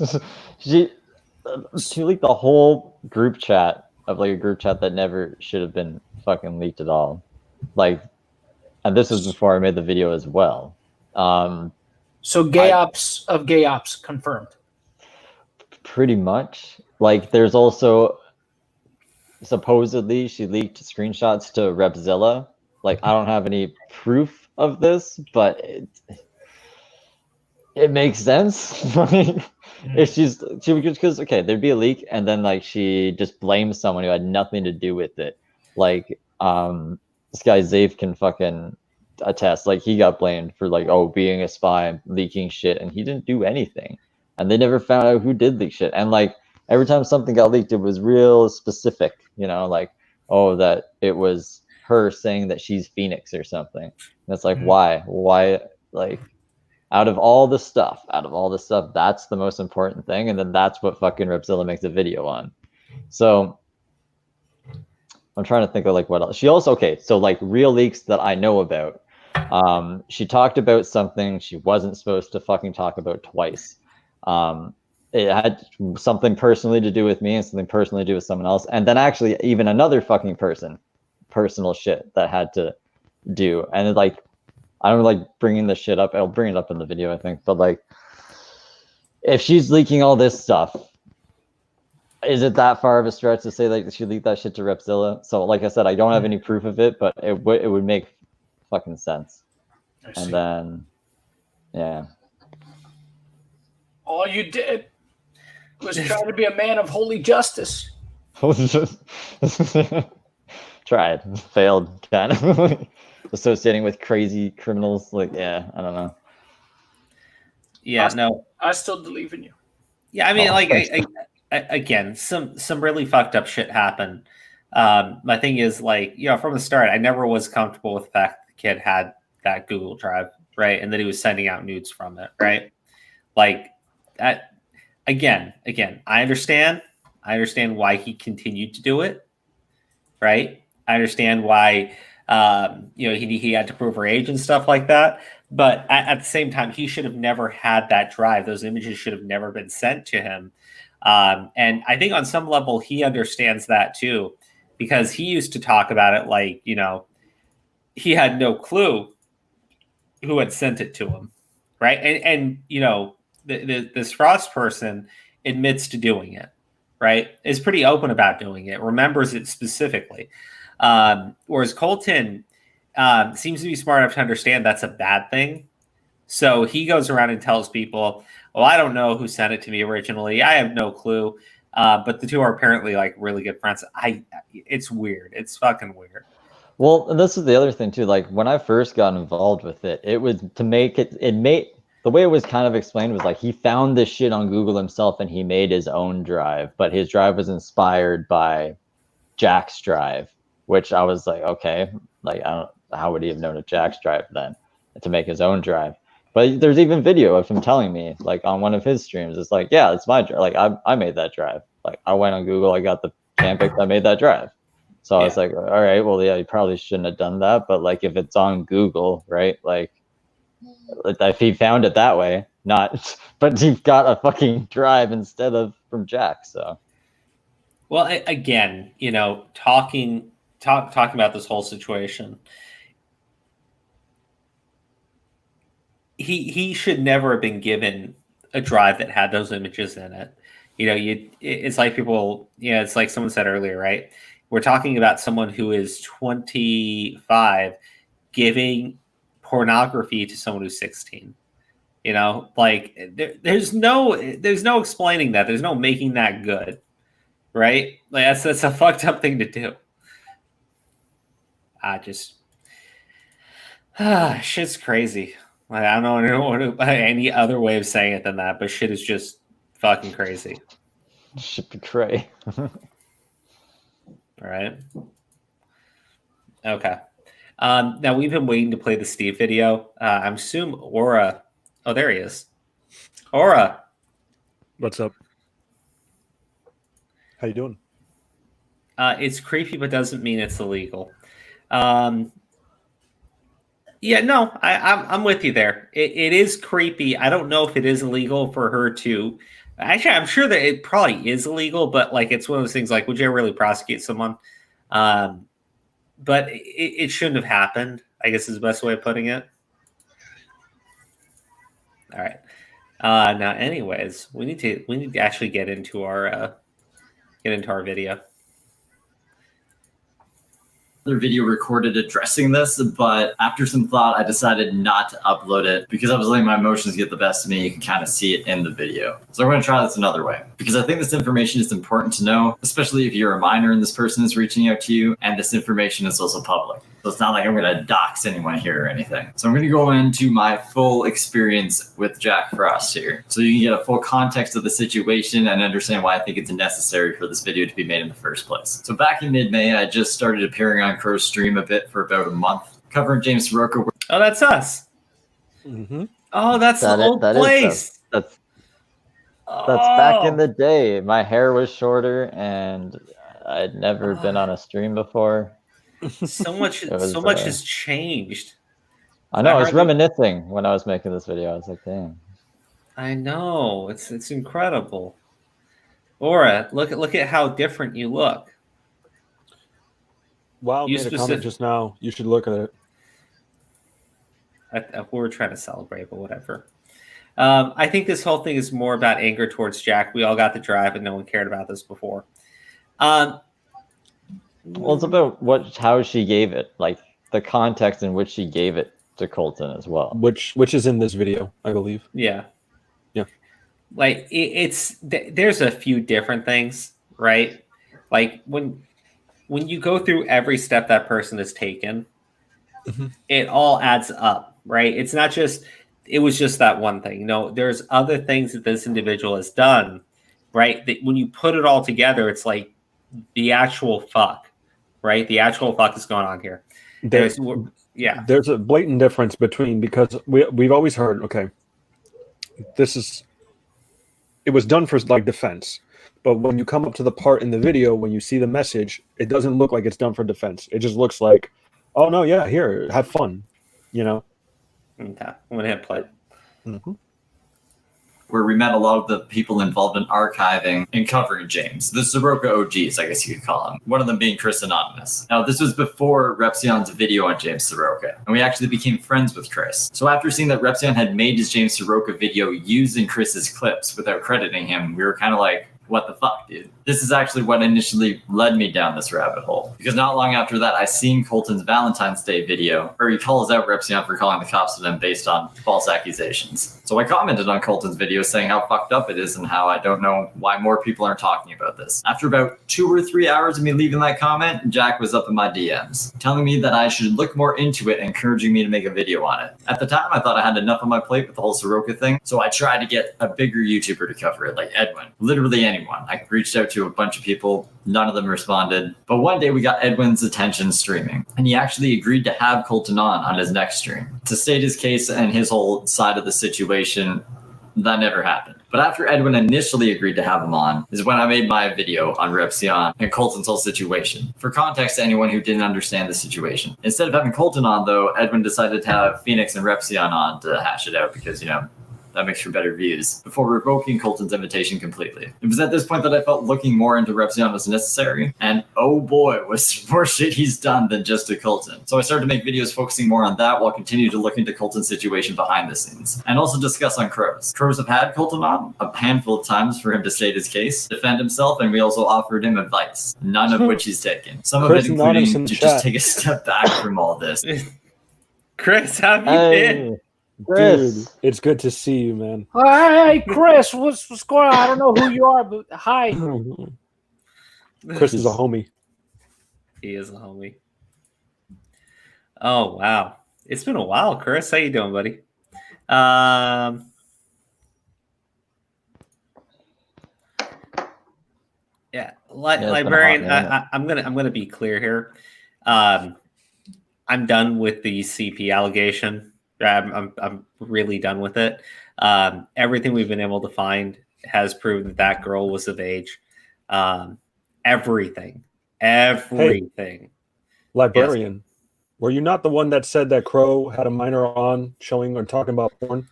she leaked the whole group chat of like a group chat that never should have been fucking leaked at all. Like, and this was before I made the video as well. So gay ops confirmed. Pretty much. Like, there's also supposedly she leaked screenshots to Repzilla. Like, I don't have any proof of this, but it makes sense. If she would, because okay, there'd be a leak and then like she just blames someone who had nothing to do with it. Like this guy Zafe can fucking attest. Like, he got blamed for like, oh, being a spy, leaking shit, and he didn't do anything. And they never found out who did leak shit. And like every time something got leaked, it was real specific, like, oh, that it was her saying that she's Phoenix or something. And it's like, why? Like, out of all the stuff, that's the most important thing. And then that's what fucking Repzilla makes a video on. So I'm trying to think of like what else. She also, okay, so like real leaks that I know about. She talked about something she wasn't supposed to fucking talk about twice. It had something personally to do with me and something personally to do with someone else. And then actually even another fucking personal shit that had to do. And it, like, I don't like bringing this shit up. I'll bring it up in the video, I think. But like, if she's leaking all this stuff, is it that far of a stretch to say like she leaked that shit to Repzilla? So like I said, I don't have any proof of it, but it would make fucking sense. And then, yeah. All you did was try to be a man of holy justice. Tried, failed, kind of. Associating with crazy criminals, like, yeah, I don't know. Yeah, no, I still believe in you. Yeah, I mean, I again, some really fucked up shit happened. My thing is, like, from the start, I never was comfortable with the fact that the kid had that Google Drive, right, and that he was sending out nudes from it, right? Like that. Again, I understand why he continued to do it, right? I understand why. He had to prove her age and stuff like that. But at the same time, he should have never had that drive. Those images should have never been sent to him. And I think on some level, he understands that too, because he used to talk about it like, he had no clue who had sent it to him. Right. And this Frost person admits to doing it. Right. Is pretty open about doing it, remembers it specifically. Whereas Colton seems to be smart enough to understand that's a bad thing. So he goes around and tells people, well, I don't know who sent it to me originally. I have no clue. But the two are apparently like really good friends. It's weird. It's fucking weird. Well, and this is the other thing too. Like when I first got involved with it, it was to make the way it was kind of explained was like he found this shit on Google himself and he made his own drive, but his drive was inspired by Jack's drive. Which I was like, okay, like how would he have known of Jack's drive then to make his own drive? But there's even video of him telling me, like on one of his streams, it's like, yeah, it's my drive. Like I made that drive. Like I went on Google, I got the Campic, I made that drive. So I was like, all right, well, yeah, you probably shouldn't have done that. But like if it's on Google, right? Like if he found it that way, not, but he got a fucking drive instead of from Jack. So, well, again, talking about this whole situation, he should never have been given a drive that had those images in it. it's like people, it's like someone said earlier, right? We're talking about someone who is 25 giving pornography to someone who's 16. Like there's no explaining that. There's no making that good, right? Like that's a fucked up thing to do. Shit's crazy. Like, I don't know any other way of saying it than that, but shit is just fucking crazy. Shit betray. All right. Okay. Now we've been waiting to play the Steve video. I'm assuming Aura. Oh, there he is. Aura. What's up? How you doing? It's creepy, but doesn't mean it's illegal. Yeah, no, I'm with you there. It is creepy. I don't know if it is illegal for her to. Actually, I'm sure that it probably is illegal, but like it's one of those things. Like, would you ever really prosecute someone? But it shouldn't have happened, I guess is the best way of putting it. All right. Now, anyways, we need to actually get into our video. Other video recorded addressing this, but after some thought, I decided not to upload it because I was letting my emotions get the best of me. You can kind of see it in the video. So I'm going to try this another way because I think this information is important to know, especially if you're a minor and this person is reaching out to you, and this information is also public. So it's not like I'm going to dox anyone here or anything. So I'm going to go into my full experience with Jack Frost here, so you can get a full context of the situation and understand why I think it's necessary for this video to be made in the first place. So back in mid-May, I just started appearing on Crow's stream a bit for about a month, covering James Sirocco. Oh, that's us. Mm-hmm. Oh, that's the old place. That's back in the day. My hair was shorter, and I'd never been on a stream before. So much has changed. I know. I was reminiscing when I was making this video. I was like, "Damn." I know. It's incredible. Aura, look at how different you look. Wow, made a comment just now. You should look at it. We were trying to celebrate, but whatever. I think this whole thing is more about anger towards Jack. We all got the drive, and no one cared about this before. Well, it's about how she gave it, like the context in which she gave it to Colton as well. Which is in this video, I believe. Yeah. Yeah. Like there's a few different things, right? Like when you go through every step that person has taken, it all adds up, right? It's not just it was just that one thing. There's other things that this individual has done, right? That when you put it all together, it's like the actual fuck, right? The actual fuck is going on here. There's a blatant difference between, because we've always heard, okay, it was done for like defense, but when you come up to the part in the video, when you see the message, it doesn't look like it's done for defense. It just looks like, oh no, yeah, here, have fun, Okay, I'm gonna hit play. Mm-hmm. Where we met a lot of the people involved in archiving and covering James. The Sirocco OGs, I guess you could call them. One of them being Chris Anonymous. Now, this was before Repsion's video on James Sirocco, and we actually became friends with Chris. So after seeing that Repsion had made his James Sirocco video using Chris's clips without crediting him, we were kind of like, what the fuck, dude? This is actually what initially led me down this rabbit hole. Because not long after that, I seen Colton's Valentine's Day video where he calls out Repsion for calling the cops to them based on false accusations. So I commented on Colton's video saying how fucked up it is and how I don't know why more people aren't talking about this. After about 2 or 3 hours of me leaving that comment, Jack was up in my DMs, telling me that I should look more into it and encouraging me to make a video on it. At the time, I thought I had enough on my plate with the whole Sirocco thing, so I tried to get a bigger YouTuber to cover it, like Edwin. Literally anyone. I reached out to a bunch of people, none of them responded. But one day we got Edwin's attention streaming, and he actually agreed to have Colton on his next stream to state his case and his whole side of the situation. That never happened. But after Edwin initially agreed to have him on is when I made my video on Repsion and Colton's whole situation. For context to anyone who didn't understand the situation. Instead of having Colton on, though, Edwin decided to have Phoenix and Repsion on to hash it out because, That makes for better views. Before revoking Colton's invitation completely. It was at this point that I felt looking more into Repzion was necessary, and oh boy, was more shit he's done than just to Colton. So I started to make videos focusing more on that while continuing to look into Colton's situation behind the scenes, and also discuss on Crows. Crows have had Colton on a handful of times for him to state his case, defend himself, and we also offered him advice, none of which he's taken. Some of it including to just take a step back from all this. Chris, how have you been? Chris. Dude, it's good to see you, man. Hey, Chris, what's going on? I don't know who you are, but hi. Chris is a homie. He is a homie. Oh wow, it's been a while, Chris. How you doing, buddy? Yeah, librarian. I'm gonna be clear here. I'm done with the CP allegation. I'm really done with it. Everything we've been able to find has proven that that girl was of age. Everything. Hey, librarian, yes. Were you not the one that said that Crow had a minor on showing or talking about porn?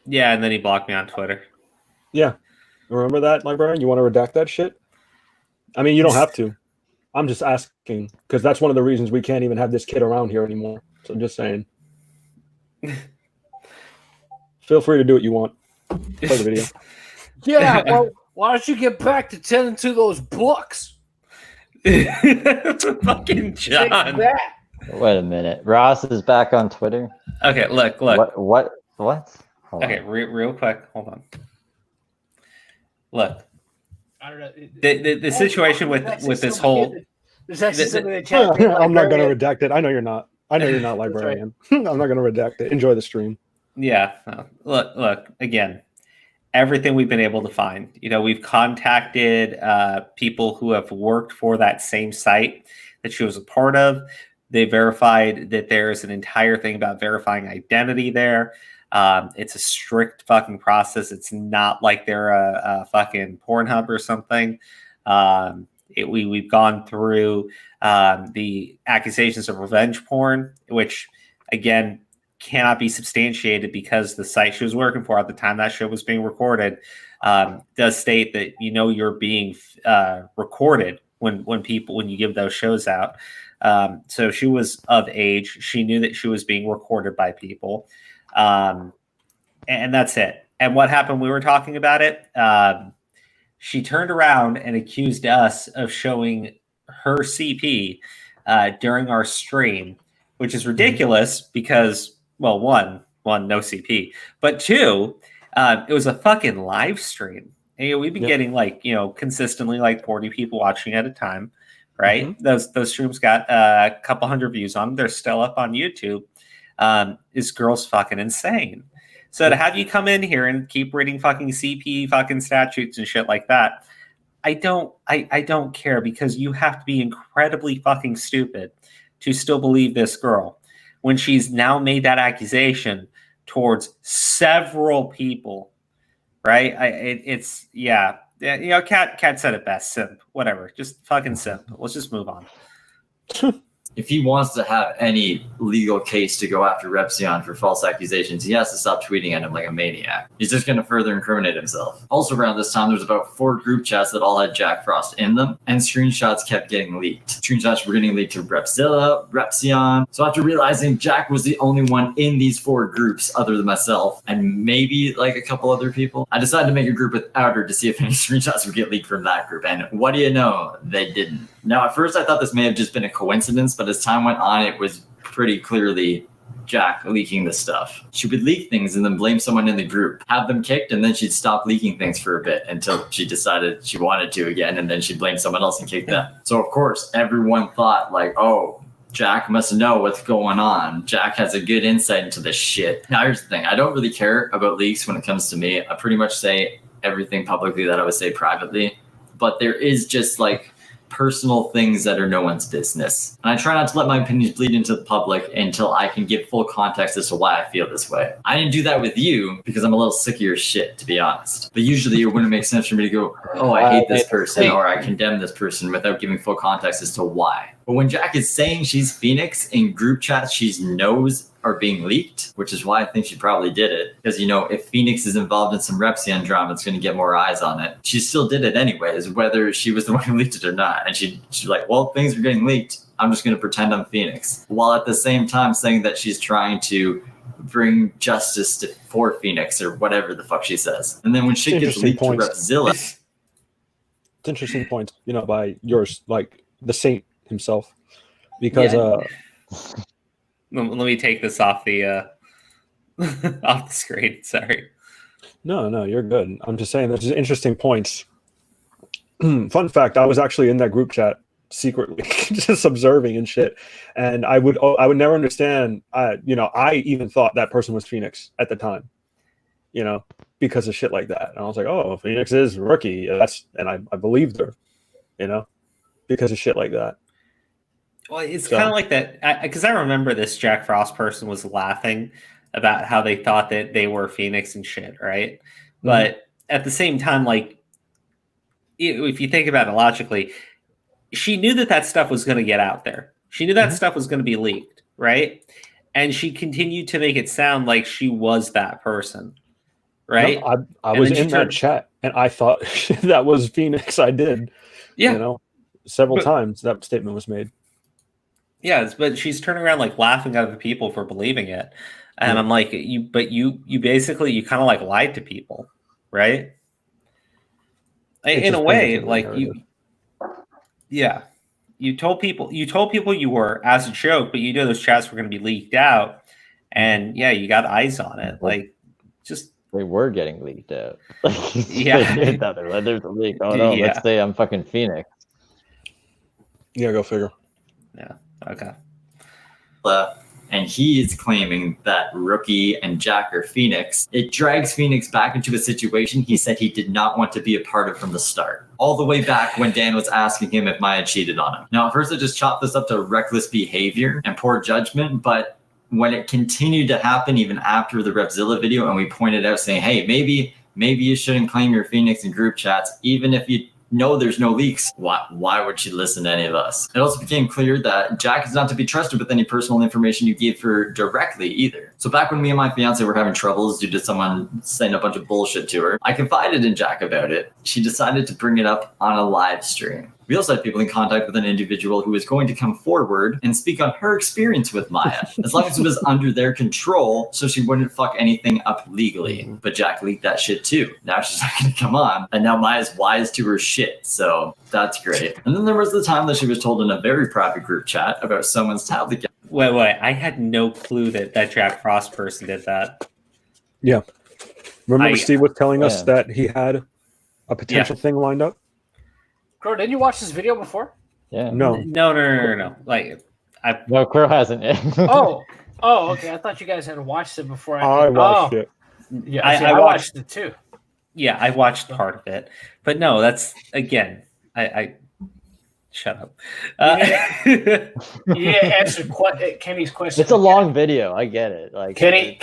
Yeah, and then he blocked me on Twitter. Yeah. Remember that, librarian? You want to redact that shit? I mean, you don't have to. I'm just asking, because that's one of the reasons we can't even have this kid around here anymore. So just saying. Feel free to do what you want. Play the video. Yeah, well, why don't you get back to tending to those books? Fucking John. Wait a minute. Ross is back on Twitter. Okay, look. What? Hold okay, real quick. Hold on. Look. I don't know. The situation with this whole. I'm not going to redact it. I know you're not. I know you're not, librarian. Right. I'm not going to redact it. Enjoy the stream. Yeah. Look. Again, everything we've been able to find. We've contacted people who have worked for that same site that she was a part of. They verified that there's an entire thing about verifying identity there. It's a strict fucking process. It's not like they're a fucking Pornhub or something. We've gone through the accusations of revenge porn, which, again, cannot be substantiated because the site she was working for at the time that show was being recorded does state that you're being recorded when you give those shows out. So she was of age. She knew that she was being recorded by people. And that's it. And what happened? We were talking about it. She turned around and accused us of showing her CP during our stream, which is ridiculous because, well, one, no CP, but two, it was a fucking live stream. And, we've been getting consistently 40 people watching at a time, right? Mm-hmm. Those streams got a couple hundred views on them. They're still up on YouTube. This girl's fucking insane. So to have you come in here and keep reading fucking CP fucking statutes and shit like that, I don't care, because you have to be incredibly fucking stupid to still believe this girl when she's now made that accusation towards several people, right? Kat said it best. Simp, whatever, just fucking simp. Let's just move on. If he wants to have any legal case to go after Repzion for false accusations, he has to stop tweeting at him like a maniac. He's just going to further incriminate himself. Also around this time, there's about 4 group chats that all had Jack Frost in them, and screenshots kept getting leaked. Screenshots were getting leaked to Repzilla, Repzion. So after realizing Jack was the only one in these 4 groups other than myself, and maybe a couple other people, I decided to make a group without her to see if any screenshots would get leaked from that group. And what do you know? They didn't. Now, at first, I thought this may have just been a coincidence, but as time went on, it was pretty clearly Jack leaking the stuff. She would leak things and then blame someone in the group, have them kicked, and then she'd stop leaking things for a bit until she decided she wanted to again, and then she'd blame someone else and kick them. So, of course, everyone thought, oh, Jack must know what's going on. Jack has a good insight into this shit. Now, here's the thing. I don't really care about leaks when it comes to me. I pretty much say everything publicly that I would say privately, but there is just personal things that are no one's business. And I try not to let my opinions bleed into the public until I can give full context as to why I feel this way. I didn't do that with you because I'm a little sick of your shit, to be honest. But usually it wouldn't make sense for me to go, oh, I hate this person, or I condemn this person without giving full context as to why. But when Jack is saying she's Phoenix in group chats she knows are being leaked, which is why I think she probably did it. Because, you know, if Phoenix is involved in some Repsion drama, it's going to get more eyes on it. She still did it anyways, whether she was the one who leaked it or not. And she's like, well, things are getting leaked. I'm just going to pretend I'm Phoenix. While at the same time saying that she's trying to bring justice for Phoenix or whatever the fuck she says. And then when shit gets leaked to Repzilla. It's interesting point, you know, by yours, like the Saint himself. Because let me take this off the off the screen. Sorry. No, you're good. I'm just saying there's interesting points. Fun fact: I was actually in that group chat secretly, just observing and shit. And I would never understand. You know, I even thought that person was Phoenix at the time. You know, because of shit like that. And I was like, oh, Phoenix is rookie. And I believed her. You know, because of shit like that. Well, it's kind of like that, because I remember this Jack Frost person was laughing about how they thought that they were Phoenix and shit, right? Mm-hmm. But at the same time, like, if you think about it logically, she knew that stuff was going to get out there. She knew that stuff was going to be leaked, right? And she continued to make it sound like she was that person, right? No, I was in that chat, and I thought that was Phoenix. I did. Yeah. You know, several times that statement was made. Yeah, but she's turning around like laughing at other people for believing it, and I'm like, you basically you kind of like lied to people, right? In a way, like you told people you were as a joke, but you knew those chats were going to be leaked out, and you got eyes on it, like just they were getting leaked out. Yeah, they thought there's a leak. Oh no, let's say I'm fucking Phoenix. Yeah, go figure. Yeah. Okay. And he is claiming that Rookie and Jack are Phoenix. It drags Phoenix back into a situation he said he did not want to be a part of from the start. All the way back when Dan was asking him if Maya cheated on him. Now, at first I just chopped this up to reckless behavior and poor judgment, but when it continued to happen even after the Repzilla video and we pointed out saying, hey, maybe you shouldn't claim you're Phoenix in group chats, even if you no, there's no leaks. Why would she listen to any of us? It also became clear that Jack is not to be trusted with any personal information you gave her directly either. So back when me and my fiance were having troubles due to someone saying a bunch of bullshit to her, I confided in Jack about it. She decided to bring it up on a live stream. We also had people in contact with an individual who was going to come forward and speak on her experience with Maya, as long as it was under their control, so she wouldn't fuck anything up legally. But Jack leaked that shit too. Now she's not going to come on, and now Maya's wise to her shit, so that's great. And then there was the time that she was told in a very private group chat about someone's tablet. Wait, I had no clue that Jack Frost person did that. Yeah. Remember Steve was telling us that he had a potential thing lined up? Crow, didn't you watch this video before? Yeah. No. Like, no, Crow hasn't. Oh, okay. I thought you guys had watched it before. I watched it. Yeah, I watched it too. Yeah, I watched part of it, but no, that's again. I shut up. Answer Kenny's question. It's a long video. I get it. Like Kenny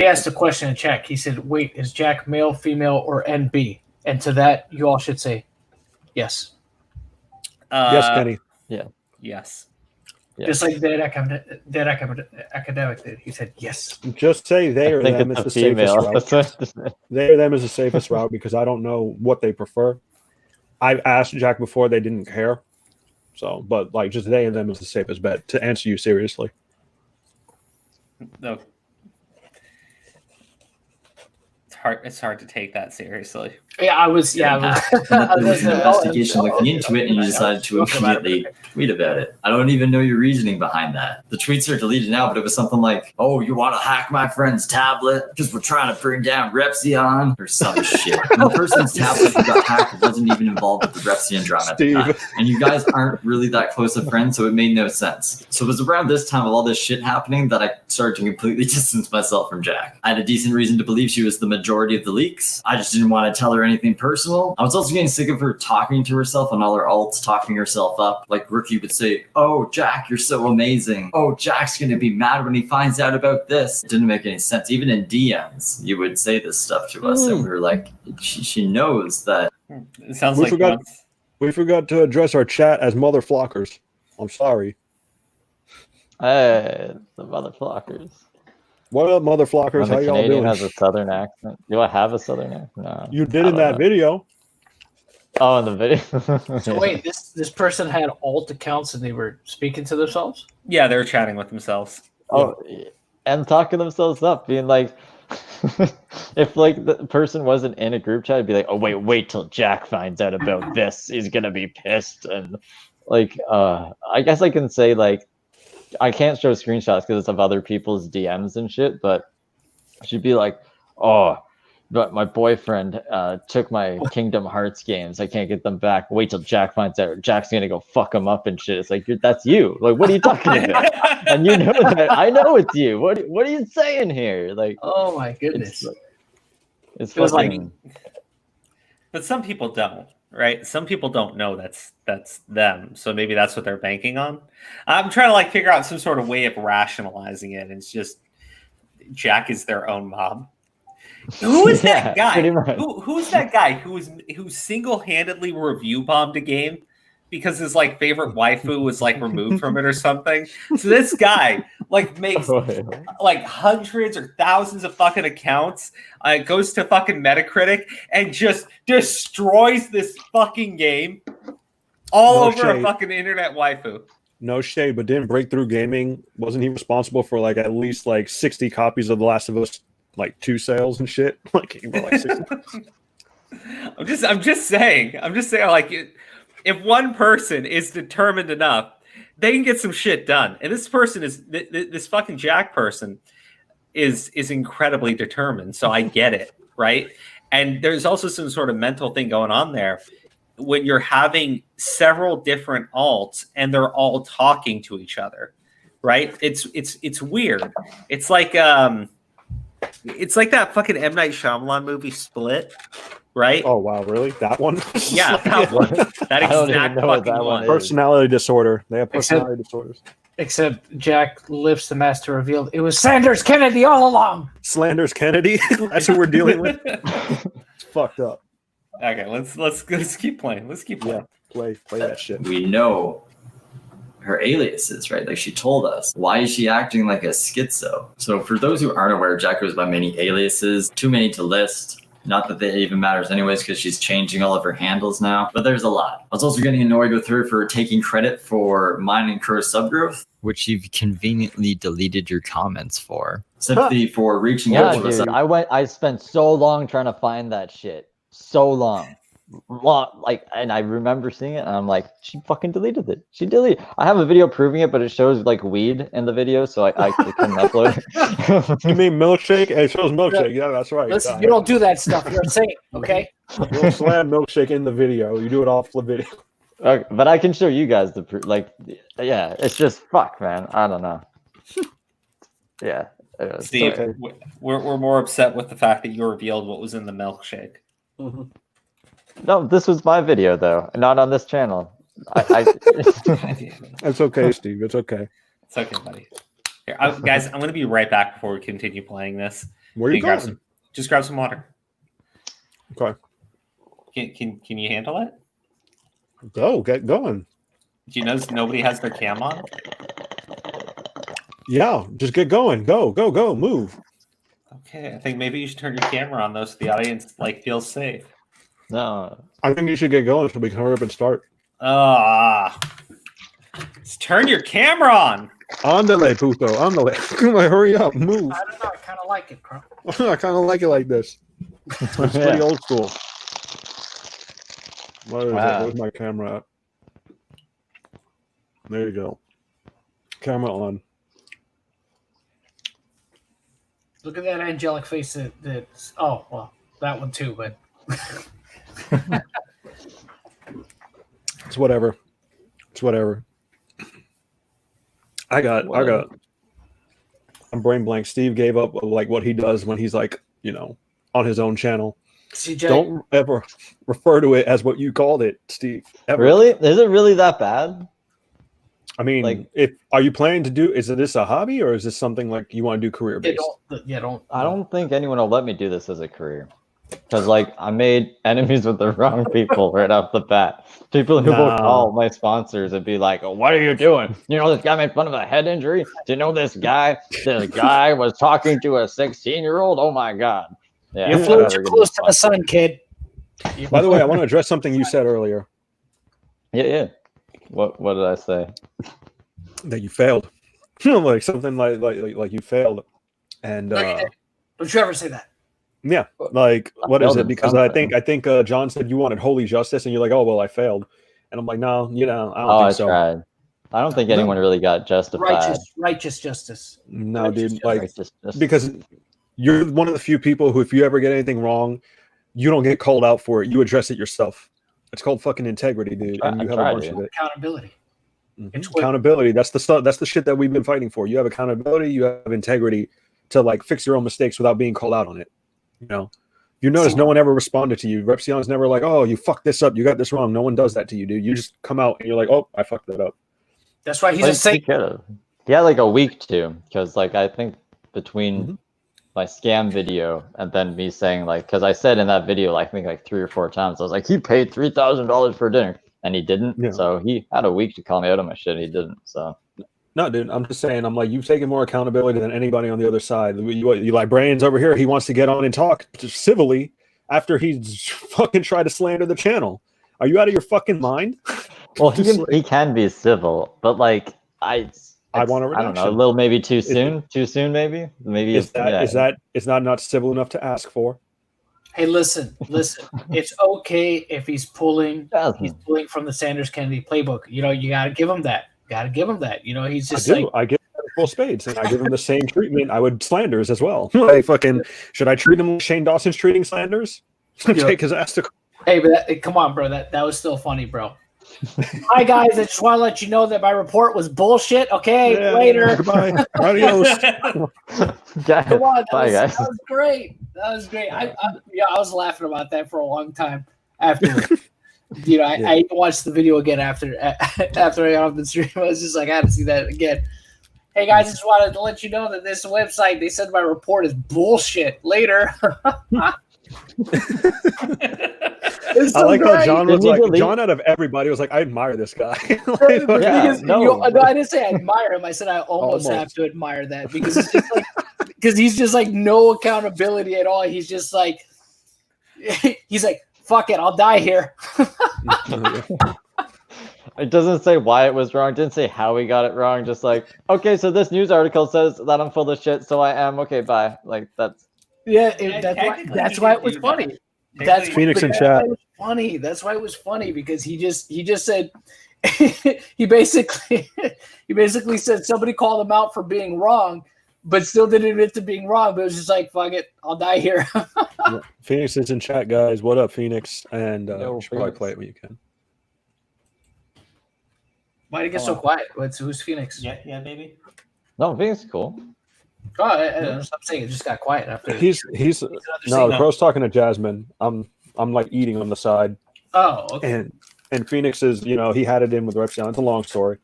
asked a question in chat. He said, "Wait, is Jack male, female, or NB?" And to that, you all should say. Yes. Yes, Kenny. Yeah. Yes. Just like that academic did. He said yes. Just say they or them is the safest route. They or them is the safest route because I don't know what they prefer. I've asked Jack before, they didn't care. So, but like just they and them is the safest bet to answer you seriously. No. It's hard to take that seriously. Yeah, I was investigation looking into it, and you decided to immediately tweet about it. I don't even know your reasoning behind that. The tweets are deleted now, but it was something like, "Oh, you want to hack my friend's tablet because we're trying to bring down Repsion or some shit." And the person's tablet who got hacked wasn't even involved with the Repsion drama at the time. And you guys aren't really that close of friends, so it made no sense. So it was around this time of all this shit happening that I started to completely distance myself from Jack. I had a decent reason to believe she was the majority of the leaks. I just didn't want to tell her anything personal. I was also getting sick of her talking to herself and all her alts talking herself up. Like Rookie would say, "Oh, Jack, you're so amazing. Oh, Jack's going to be mad when he finds out about this." It didn't make any sense. Even in DMs, you would say this stuff to us, and we were like, she knows that. It sounds we forgot to address our chat as mother flockers. I'm sorry. Hey, the motherfuckers. What up, motherfuckers? When How the y'all Canadian doing? has a southern accent. Do I have a southern accent? No. You did I in don't that know. video. Oh, in the video. So wait, this person had alt accounts and they were speaking to themselves? Yeah, they're chatting with themselves. Oh, and talking themselves up, being like, if like the person wasn't in a group chat, it'd be like, oh wait till Jack finds out about this, he's gonna be pissed. And like, I guess I can say like, I can't show screenshots because it's of other people's DMs and shit, but she'd be like, oh, but my boyfriend took my Kingdom Hearts games. I can't get them back. Wait till Jack finds out. Jack's gonna go fuck him up and shit. It's like, that's you. Like, what are you talking about? And you know that. I know it's you. What are you saying here? Like, Oh my goodness. It's It was like- fucking. But some people don't, right? Some people don't know that's them. So maybe that's what they're banking on. I'm trying to like figure out some sort of way of rationalizing it. And it's just Jack is their own mom. Who is that guy? pretty much. Who's that guy who single-handedly review bombed a game because his like favorite waifu was like removed from it or something? So this guy like makes like hundreds or thousands of fucking accounts, goes to fucking Metacritic and just destroys this fucking game all No over a shade. fucking internet waifu. No shade, but didn't Breakthrough Gaming, wasn't he responsible for like at least like 60 copies of The Last of Us like 2 sales and shit? Like, he bought, like 60. I'm just saying like if one person is determined enough, they can get some shit done. And this person is this fucking Jack person is incredibly determined. So I get it, right? And there's also some sort of mental thing going on there when you're having several different alts and they're all talking to each other, right? It's weird. It's like that fucking M. Night Shyamalan movie Split, right? Oh wow, really? That one? Yeah, that one. That I don't even exact know what fucking that one one. is. Personality disorder. They have personality disorders. Except Jack lifts the mask to reveal it was Sanders Kennedy all along. Slanders Kennedy. That's who we're dealing with. It's fucked up. Okay, let's keep playing. Let's keep playing. Yeah, play that shit. We know her aliases, right? Like she told us. Why is she acting like a schizo? So for those who aren't aware, Jack goes by many aliases, too many to list. Not that that even matters anyways, because she's changing all of her handles now. But there's a lot. I was also getting annoyed with her for taking credit for mine and Crow's subgrowth, which you've conveniently deleted your comments for. sympathy for reaching Yeah, out to us. dude. I spent so long trying to find that shit. So long. Like, and I remember seeing it, and I'm like, she fucking deleted it. She deleted. I have a video proving it, but it shows like weed in the video, so I couldn't upload it. You mean milkshake? It shows milkshake. Yeah, that's right. Listen, you don't do that stuff. You're insane, okay? You don't slam milkshake in the video. You do it off the video. Okay, but I can show you guys the proof. Like, yeah, it's just fuck, man. I don't know. Yeah. Steve, okay. we're more upset with the fact that you revealed what was in the milkshake. Mm-hmm. No, this was my video though, not on this channel. It's okay, Steve. It's okay. It's okay, buddy. Here, guys, I'm going to be right back before we continue playing this. Where are you going? Just grab some water. Okay. Can you handle it? Go. Get going. Do you notice nobody has their cam on? Yeah, just get going. Go. Move. Okay, I think maybe you should turn your camera on though, so the audience like feels safe. No. I think you should get going so we can hurry up and start. Just turn your camera on. Andale, puto. Andale. Come on, hurry up. Move. I don't know. I kind of like it, bro. I kind of like it like this. It's pretty old school. Where is it? Where's my camera at? There you go. Camera on. Look at that angelic face. That's oh well, that one too. But It's whatever. I'm brain blank. Steve gave up like what he does when he's like, on his own channel. CJ, Don't ever refer to it as what you called it, Steve. Ever. Really? Is it really that bad? I mean, Like- are you planning to do? Is this a hobby or is this something like you want to do career based? don't. I don't think anyone will let me do this as a career. Because like I made enemies with the wrong people right off the bat. People who will call my sponsors and be like, oh, "What are you doing? You know this guy made fun of a head injury. Do you know this guy? This guy was talking to a 16-year-old. Oh my god!" Yeah, You flew too close to the sun, kid. By the way, I want to address something you said earlier. Yeah. What did I say? That you failed. Like something like you failed. And No, you didn't. Don't you ever say that. yeah, like what is failed it? in Because something. I think John said you wanted holy justice, and you're like, oh well, I failed. And I'm like, no, I don't I think so. tried. I don't think anyone really got justified. Righteous justice. No, Righteous dude, like Righteous justice. because you're one of the few people who, if you ever get anything wrong, you don't get called out for it. You address it yourself. It's called fucking integrity, dude, and you have a bunch of it. Accountability. It's what- Accountability. That's the stuff. That's the shit that we've been fighting for. You have accountability. You have integrity to like fix your own mistakes without being called out on it. You know, you notice no one ever responded to you. Repsion's never like, oh, you fucked this up. You got this wrong. No one does that to you, dude. You just come out and you're like, oh, I fucked that up. That's why he's Like, a saint. he could've. He had like a week to, because like I think between my scam video and then me saying like, because I said in that video, like, I think like 3 or 4 times, I was like, he paid $3,000 for dinner, and he didn't. Yeah. So he had a week to call me out on my shit. He didn't. So No, dude, I'm just saying, I'm like, you've taken more accountability than anybody on the other side. You librarians over here, he wants to get on and talk just civilly after he's fucking tried to slander the channel. Are you out of your fucking mind? well, he can be civil, but like I want a I don't know, a reduction. little maybe too soon. Too soon, maybe. Maybe Is that not civil enough to ask for? Hey, listen. It's okay if he's pulling from the Sanders Kennedy playbook. You know, you got to give him that. You know, he's just I give him full spades, and I give him the same treatment I would Slanders as well. Should I treat him like Shane Dawson's treating Slanders? Take his ass to. Hey, but come on, bro. That was still funny, bro. Hi guys, I just want to let you know that my report was bullshit. Okay, later. Goodbye. Adios. Come on, Bye, guys. That was great. I was laughing about that for a long time after. You know, I watched the video again after I got off the stream. I was just like, I had to see that again. Hey guys, I just wanted to let you know that this website, they said my report is bullshit. Later. I like how John was like, delete? John out of everybody was like, I admire this guy. No, I didn't say I admire him. I said I almost have to admire that because it's just like, because he's just like no accountability at all. He's just like, fuck it, I'll die here. It doesn't say why it was wrong. It didn't say how he got it wrong. Just like, okay, so this news article says that I'm full of shit, so I am. Okay, bye. Like that's. Yeah, that's why it was funny. That's Phoenix in chat. Funny. That's why it was funny because he just said he basically said somebody called him out for being wrong, but still didn't admit to being wrong. But it was just like, fuck it, I'll die here. Phoenix is in chat, guys. What up, Phoenix? And you should probably Phoenix. play it when you can. Why'd it get so quiet? Who's Phoenix? Yeah, baby. No, Phoenix is cool. Oh, I'm saying it just got quiet after. He's no, the Crow's talking to Jasmine. I'm like eating on the side. Oh, okay. And Phoenix is, he had it in with Repsion. It's a long story.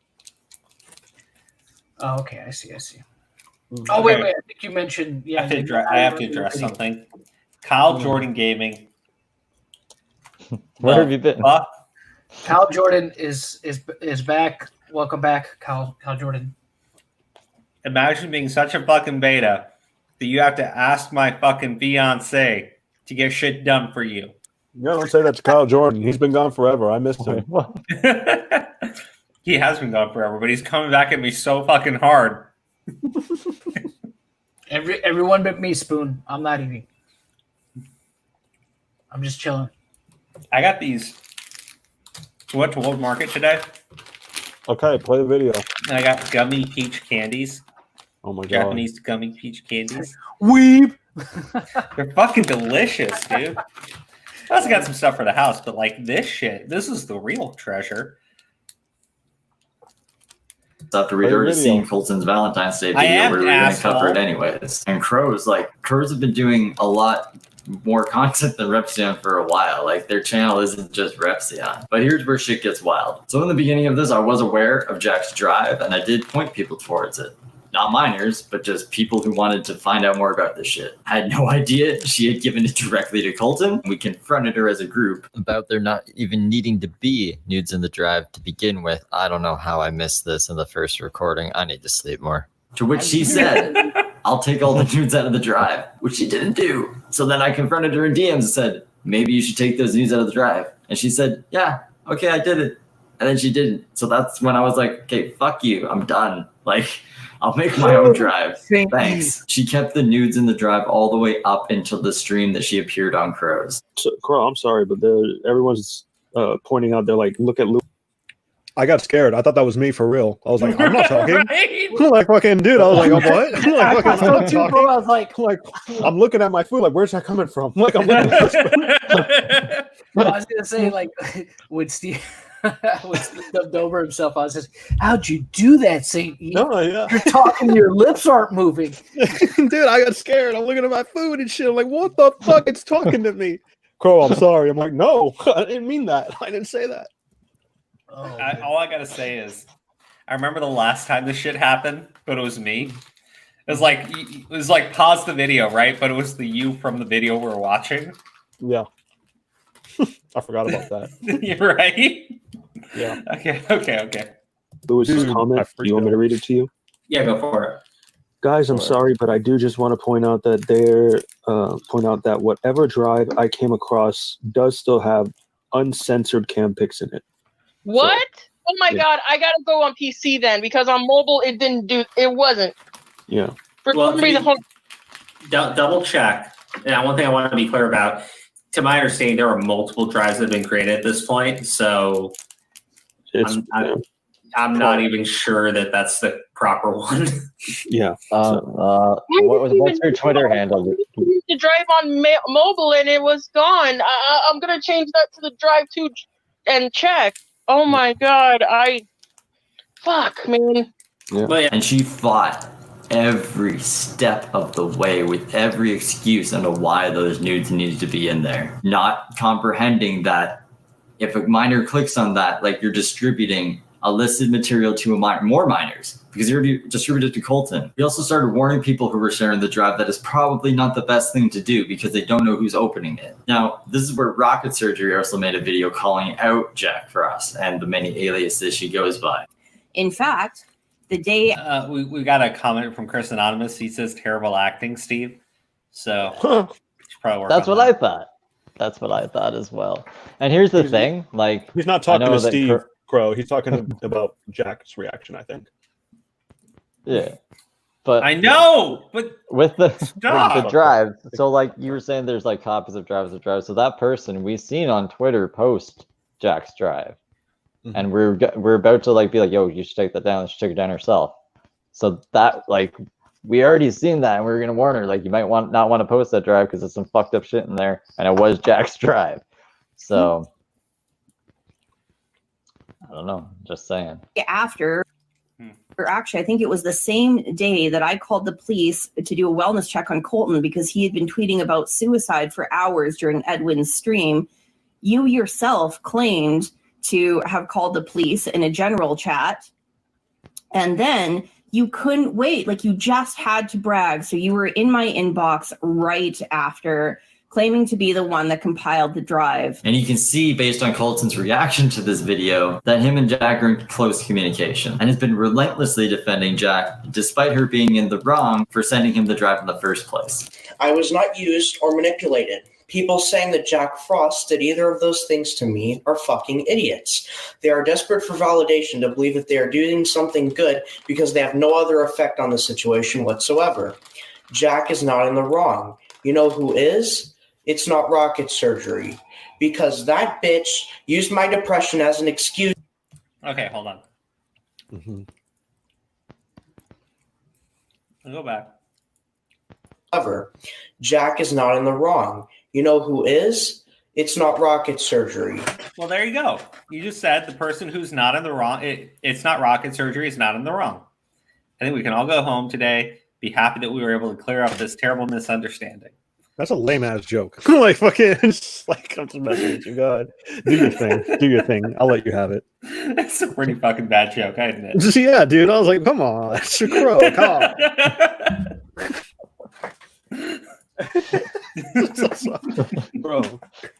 Oh, okay. I see. Oh, wait. I think you mentioned. Yeah, I have to address something. Kyle Jordan Gaming. Where have you been? Kyle Jordan is back. Welcome back, Kyle Jordan. Imagine being such a fucking beta that you have to ask my fucking fiance to get shit done for you. Yeah, don't say that to Kyle Jordan. He's been gone forever. I missed him. He has been gone forever, but he's coming back at me so fucking hard. Everyone but me, Spoon. I'm not eating. I'm just chilling. I got these. We went to World Market today. Okay, play the video. And I got gummy peach candies. Oh my god. Japanese gummy peach candies. Weeb. They're fucking delicious, dude. I also got some stuff for the house, but like this shit, this is the real treasure. After we'd already seen Colton's Valentine's Day video, we were going to cover it anyways. And Crows have been doing a lot more content than Repsion for a while. Like, their channel isn't just Repsion. But here's where shit gets wild. So in the beginning of this, I was aware of Jack's drive, and I did point people towards it. not minors, but just people who wanted to find out more about this shit. I had no idea she had given it directly to Colton. We confronted her as a group. About there not even needing to be nudes in the drive to begin with. I don't know how I missed this in the first recording. I need to sleep more. To which she said, I'll take all the nudes out of the drive, which she didn't do. So then I confronted her in DMs and said, maybe you should take those nudes out of the drive. And she said, yeah, okay, I did it. And then she didn't. So that's when I was like, okay, fuck you. I'm done. Like, I'll make my own drive. Thanks. She kept the nudes in the drive all the way up until the stream that she appeared on Crows. So, Crow, I'm sorry, but everyone's pointing out, they're like, look at Luke. I got scared. I thought that was me for real. I was like, I'm not talking. Right? Like, fucking dude. I was like, oh, what? Like, I thought too, bro. I was like, I'm looking at my food. Like, where's that coming from? Like, I'm looking at I was gonna say, like, when Steve dubbed over himself, I was just, how'd you do that, Saint E? No, yeah. You're talking, your lips aren't moving. Dude, I got scared. I'm looking at my food and shit. I'm like, what the fuck? It's talking to me. Crow, I'm sorry. I'm like, no, I didn't mean that. I didn't say that. All I gotta say is, I remember the last time this shit happened, but it was me. It was like pause the video, right? But it was the you from the video we were watching. Yeah. I forgot about that. You're right. Yeah. Okay. Lewis's comment. Do you want me to read it to you? Yeah, go for it. Guys, I'm sorry, but I do just want to point out that whatever drive I came across does still have uncensored cam pics in it. What? So, oh my god, I gotta go on PC then because on mobile it wasn't. Yeah. For some reason, double check. And one thing I want to be clear about, to my understanding, there are multiple drives that have been created at this point. So I'm not even sure that that's the proper one. Yeah. What's your Twitter handle? To drive on mobile and it was gone. I'm gonna change that to the drive 2 and check. Oh my god, fuck, man. Yeah. And she fought every step of the way with every excuse on why those nudes needed to be in there. Not comprehending that if a minor clicks on that, like, you're distributing illicit material to more minors because you already distributed to Colton. We also started warning people who were sharing the drive that is probably not the best thing to do because they don't know who's opening it. Now, this is where Rocket Surgery also made a video calling out Jack for us and the many aliases she goes by. In fact, the day we got a comment from Chris Anonymous. He says terrible acting, Steve. So probably That's what I thought. That's what I thought as well. And here's the thing, like, he's not talking to Steve Crow. He's talking about Jack's reaction, I think. Yeah. But I know, but with the drive, so like you were saying, there's like copies of drives. So that person we seen on Twitter post Jack's drive, and we're about to like be like, yo, you should take that down. She took it down herself. So that, like, we already seen that, and we were gonna warn her, like, you might not want to post that drive because there's some fucked up shit in there, and it was Jack's drive. So I don't know, just saying. after, or actually, I think it was the same day that I called the police to do a wellness check on Colton because he had been tweeting about suicide for hours during Edwin's stream. You yourself claimed to have called the police in a general chat, and then you couldn't wait. Like, you just had to brag. So you were in my inbox right after, claiming to be the one that compiled the drive. And you can see, based on Colton's reaction to this video, that him and Jack are in close communication and has been relentlessly defending Jack, despite her being in the wrong for sending him the drive in the first place. I was not used or manipulated. People saying that Jack Frost did either of those things to me are fucking idiots. They are desperate for validation to believe that they are doing something good because they have no other effect on the situation whatsoever. Jack is not in the wrong. You know who is? It's not rocket surgery, because that bitch used my depression as an excuse. Okay, hold on. I'll go back. However, Jack is not in the wrong. You know who is? It's not rocket surgery. Well, there you go. You just said the person who's not in the wrong, it's not rocket surgery, is not in the wrong. I think we can all go home today, be happy that we were able to clear up this terrible misunderstanding. That's a lame ass joke. Like fucking, just like I'm just messing with you. Go ahead, do your thing. Do your thing. I'll let you have it. That's a pretty fucking bad joke, I admit. Yeah, dude. I was like, come on, that's your crow. Come on, bro.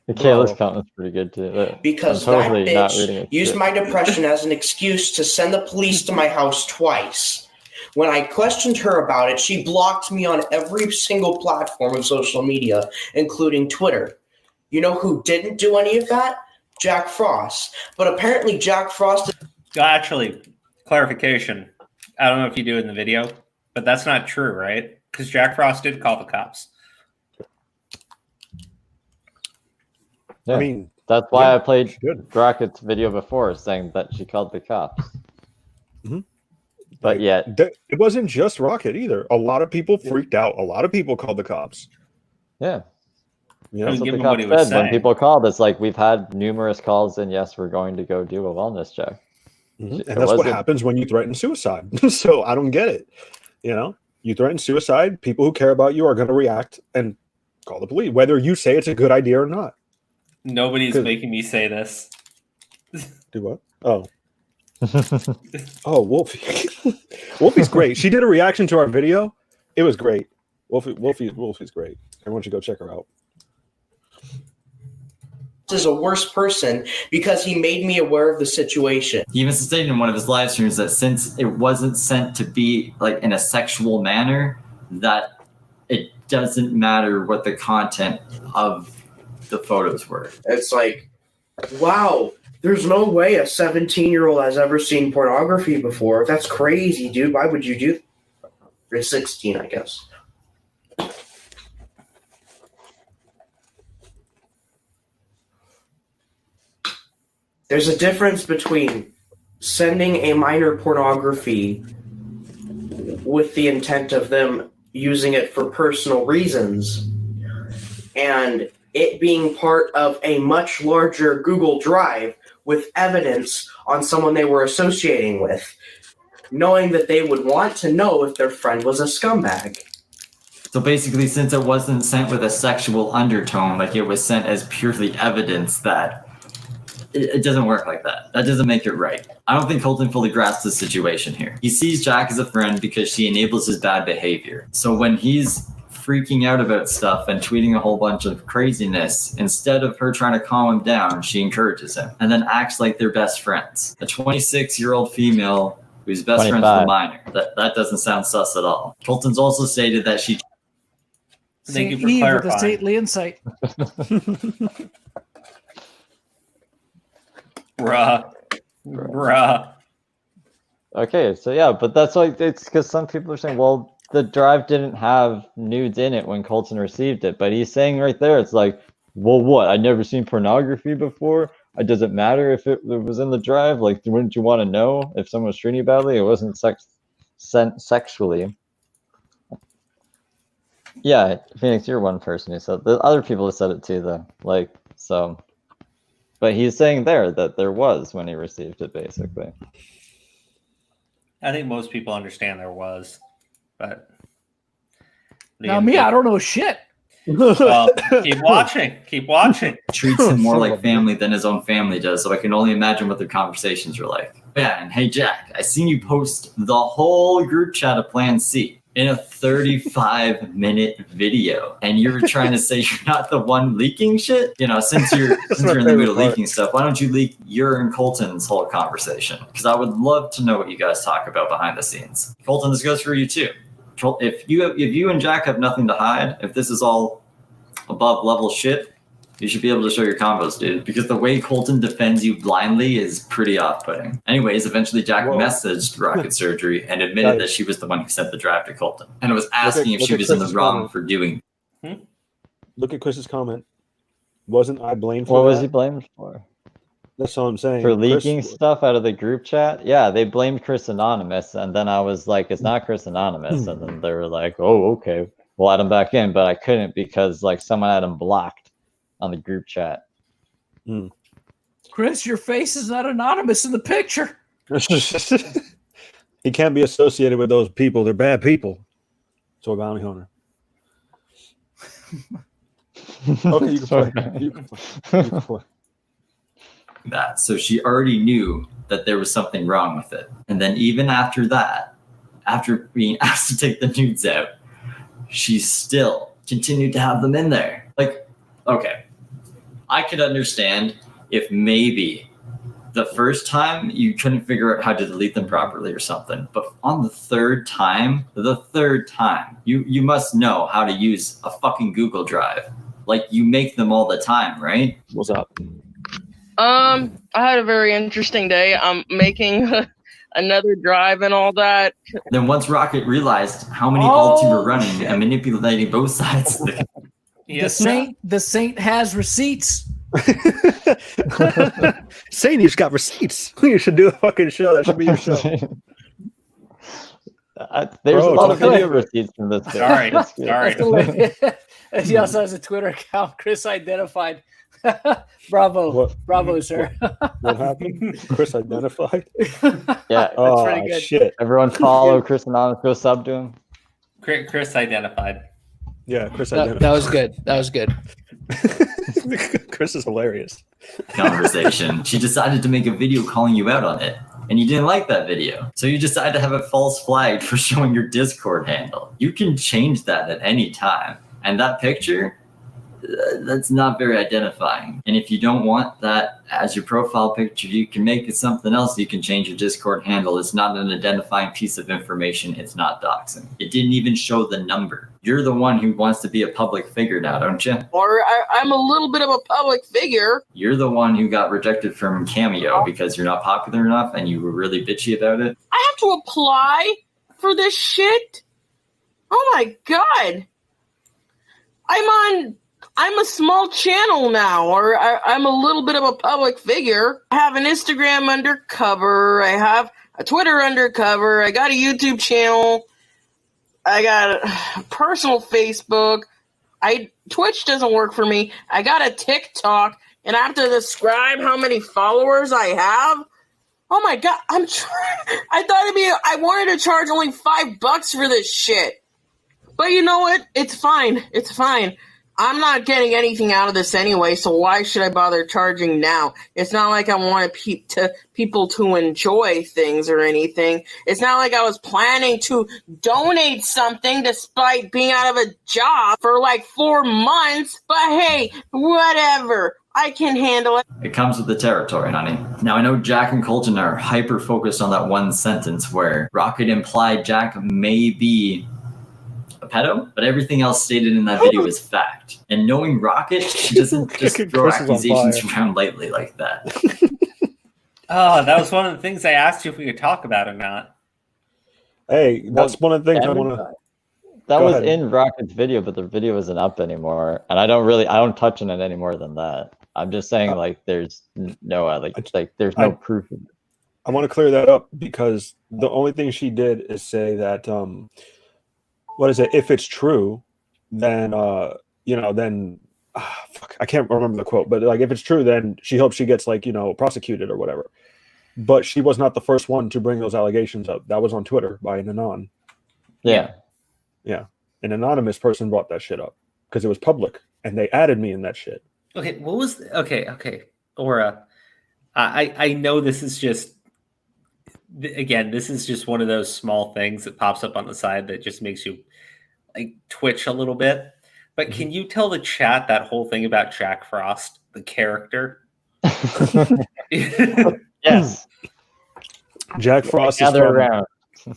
Kayla's comment's pretty good too. Because I'm totally that not reading bitch it. used my depression as an excuse to send the police to my house twice. When I questioned her about it, she blocked me on every single platform of social media, including Twitter. You know who didn't do any of that? Jack Frost. But apparently Jack Frost... Actually, clarification. I don't know if you do it in the video, but that's not true, right? Because Jack Frost did call the cops. Yeah, I mean, that's why yeah, I played good. Rocket's video before, saying that she called the cops. Mhm. But Like, yet, it wasn't just Rocket either. A lot of people freaked out. A lot of people called the cops. yeah, You I know, mean, that's what give the him what cops he was said when saying. people called. It's like we've had numerous calls, and yes, we're going to go do a wellness check. and It that's what wasn't- happens when you threaten suicide. So I don't get it. You know, you threaten suicide. People who care about you are going to react and call the police, whether you say it's a good idea or not. Nobody's Good. making me say this. Do what? Oh. Oh, Wolfie. Wolfie's great. She did a reaction to our video. It was great. Wolfie's great. Everyone should go check her out. is a worse person because he made me aware of the situation. He even stated in one of his live streams that since it wasn't sent to be like in a sexual manner, that it doesn't matter what the content of the photos were. It's like, wow, there's no way a 17-year-old has ever seen pornography before. That's crazy, dude. Why would you do that? Or 16, I guess. There's a difference between sending a minor pornography with the intent of them using it for personal reasons and it being part of a much larger Google Drive with evidence on someone they were associating with, knowing that they would want to know if their friend was a scumbag. So basically, since it wasn't sent with a sexual undertone, like it was sent as purely evidence, that it doesn't work like that. That doesn't make it right. I don't think Colton fully grasps the situation here. He sees Jack as a friend because she enables his bad behavior. So when he's freaking out about stuff and tweeting a whole bunch of craziness, instead of her trying to calm him down, she encourages him and then acts like they're best friends. A 26-year-old female who's best friends with a 25. minor. That doesn't sound sus at all. Colton's also stated that she... Thank you St. for Eve with a clarifying. stately insight. Bruh. Okay, so yeah, but that's like, it's because some people are saying, well, the drive didn't have nudes in it when Colton received it, but he's saying right there, it's like, well, what? I'd never seen pornography before. It doesn't matter if it was in the drive. Like, wouldn't you want to know if someone was treating you badly? It wasn't sent sexually. Yeah, Phoenix, you're one person who said. The other people have said it too, though. Like, so, but he's saying there that there was when he received it, basically. I think most people understand there was, but Now me, I don't know shit. Well, keep watching. Keep watching. treats him more like family than his own family does, so I can only imagine what their conversations are like. Yeah, and hey Jack, I seen you post the whole group chat of Plan C in a 35-minute video, and you were trying to say you're not the one leaking shit? You know, since you're in the middle of leaking stuff, why don't you leak your and Colton's whole conversation? Because I would love to know what you guys talk about behind the scenes. Colton, this goes for you too. If you and Jack have nothing to hide, if this is all above level shit, you should be able to show your combos, dude. Because the way Colton defends you blindly is pretty off-putting. Anyways, eventually Jack messaged Rocket Surgery and admitted that she was the one who sent the drive to Colton. And was asking if she was in the wrong for doing. Look at Chris's comment. Wasn't I blamed for What that? was he blamed for? That's all I'm saying. For leaking stuff out of the group chat? Yeah, they blamed Chris Anonymous, and then I was like, it's not Chris Anonymous. And then they were like, oh, okay, we'll add him back in. But I couldn't because like someone had him blocked on the group chat. Chris, your face is not anonymous in the picture. He can't be associated with those people. They're bad people. So a bounty hunter. Okay, you can play. You can play. That. So she already knew that there was something wrong with it. And then even after that, after being asked to take the nudes out, she still continued to have them in there. Like, okay, I could understand if maybe the first time you couldn't figure out how to delete them properly or something, but on the third time, you must know how to use a fucking Google Drive. Like, you make them all the time, right? What's up? I had a very interesting day. I'm making another drive and all that. Then once Rocket realized how many alts you were running and manipulating both sides of the The Saint has receipts. Sadie's got receipts. You should do a fucking show. That should be your show. There's Bro, a lot of talking- video receipts from this. Sorry. That's good. Sorry. He also has a Twitter account. Chris identified. Bravo. What? Bravo, sir. What happened? Chris identified. Yeah. That's pretty good. Shit. Everyone follow Chris Anonymous. Go sub to him. Chris identified. Yeah, Chris That identified. was good. That was good. Chris is hilarious. conversation. She decided to make a video calling you out on it, and you didn't like that video. So you decided to have it false flagged for showing your Discord handle. You can change that at any time. And that picture, that's not very identifying. And if you don't want that as your profile picture, you can make it something else. You can change your Discord handle. It's not an identifying piece of information. It's not doxing. It didn't even show the number. You're the one who wants to be a public figure now, don't you? Or I'm a little bit of a public figure. You're the one who got rejected from Cameo because you're not popular enough and you were really bitchy about it. I have to apply for this shit? Oh my god. I'm a small channel now, or I'm a little bit of a public figure. I have an Instagram undercover. I have a Twitter undercover. I got a YouTube channel. I got a personal Facebook. Twitch doesn't work for me. I got a TikTok, and I have to describe how many followers I have. Oh my god, I wanted to charge only $5 for this shit. But you know what? It's fine. It's fine. I'm not getting anything out of this anyway, so why should I bother charging now? It's not like I want people to enjoy things or anything. It's not like I was planning to donate something despite being out of a job for like 4 months. But hey, whatever. I can handle it. It comes with the territory, honey. Now, I know Jack and Colton are hyper-focused on that one sentence where Rocket implied Jack may be a pedo, but everything else stated in that video is fact. And knowing Rocket, she doesn't just throw Chris is on accusations fire. around lightly like that. Oh, that was one of the things I asked you if we could talk about or not. Hey, that's one of the things I want to. That Go was ahead. in Rocket's video, but the video isn't up anymore, and I don't touch on it any more than that. I'm just saying, like, there's there's no proof of it. I want to clear that up because the only thing she did is say that what is it? If it's true, then fuck, I can't remember the quote, but like if it's true, then she hopes she gets prosecuted or whatever. But she was not the first one to bring those allegations up. That was on Twitter by an anon. Yeah. Yeah, an anonymous person brought that shit up because it was public, and they added me in that shit. Okay, what was okay, Aura? I know this is just this is just one of those small things that pops up on the side that just makes you like twitch a little bit. But can you tell the chat that whole thing about Jack Frost, the character? Yes. Jack Frost is Gather from around.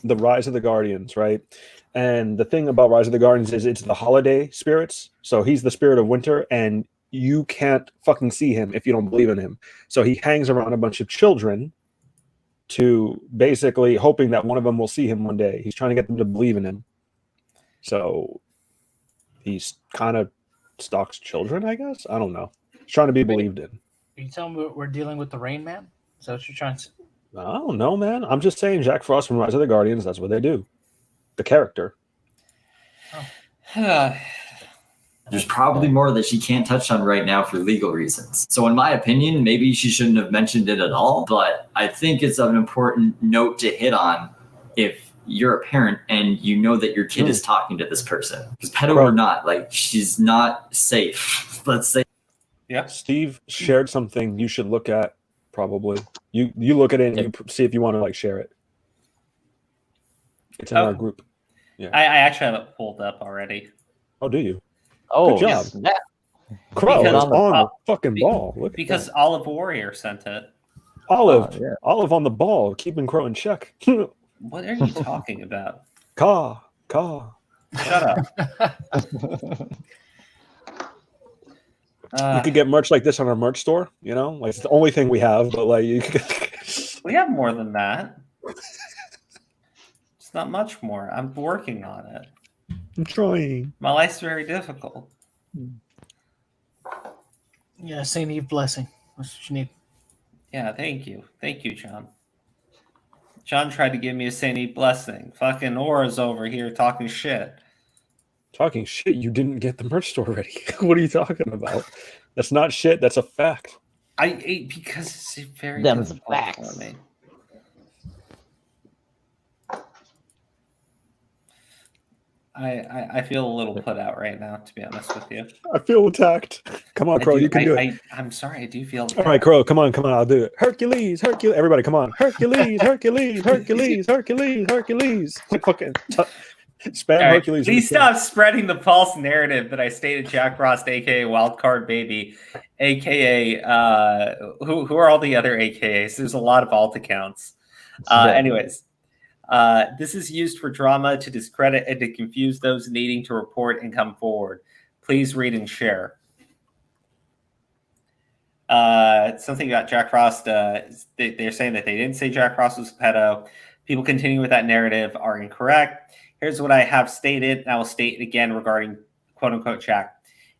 the Rise of the Guardians, right? And the thing about Rise of the Guardians is it's the holiday spirits. So he's the spirit of winter, and you can't fucking see him if you don't believe in him. So he hangs around a bunch of children to basically hoping that one of them will see him one day. He's trying to get them to believe in him. So he's kind of stalks children, I guess. I don't know. He's trying to be believed in. Are you telling me we're dealing with the Rain Man? Is that what you're trying to say? I don't know, man. I'm just saying Jack Frost from Rise of the Guardians, that's what they do. The character. There's probably more that she can't touch on right now for legal reasons. So in my opinion, maybe she shouldn't have mentioned it at all, but I think it's an important note to hit on if you're a parent and you know that your kid is talking to this person. Because pedo or not, like, she's not safe. Let's say. Yeah. Steve shared something you should look at. Probably you look at it and you see if you want to like share it. It's in our group. Yeah, I actually have it pulled up already. Oh, do you? Oh, good job. yeah. Crow is Because- on the fucking ball. Look at Because that. Olive Warrior sent it. Olive, yeah. Olive on the ball, keeping Crow in check. What are you talking about? Caw. Shut up. You could get merch like this on our merch store. You know, like it's the only thing we have, but like you could... We have more than that. It's not much more. I'm working on it. I'm trying. My life's very difficult. Yeah, St. Eve blessing. That's what you need. Yeah, thank you. Thank you, John. John tried to give me a St. Eve blessing. Fucking Aura's over here talking shit. Talking shit, you didn't get the merch store ready. What are you talking about? That's not shit, that's a fact. I ate because it's very Them's difficult facts. for me. I feel a little put out right now, to be honest with you. I feel attacked. Come on, Crow, you can do it. I'm sorry, I do feel. All right, Crow, come on, I'll do it. Hercules, everybody, come on. Hercules. Fucking spam All right, Hercules. please stop spreading the false narrative that I stated Jack Frost, aka Wildcard Baby, aka who are all the other AKAs? There's a lot of alt accounts. Anyways, this is used for drama to discredit and to confuse those needing to report and come forward. Please read and share. Something about Jack Frost. They're saying that they didn't say Jack Frost was a pedo. People continuing with that narrative are incorrect. Here's what I have stated, and I will state it again regarding quote-unquote Jack.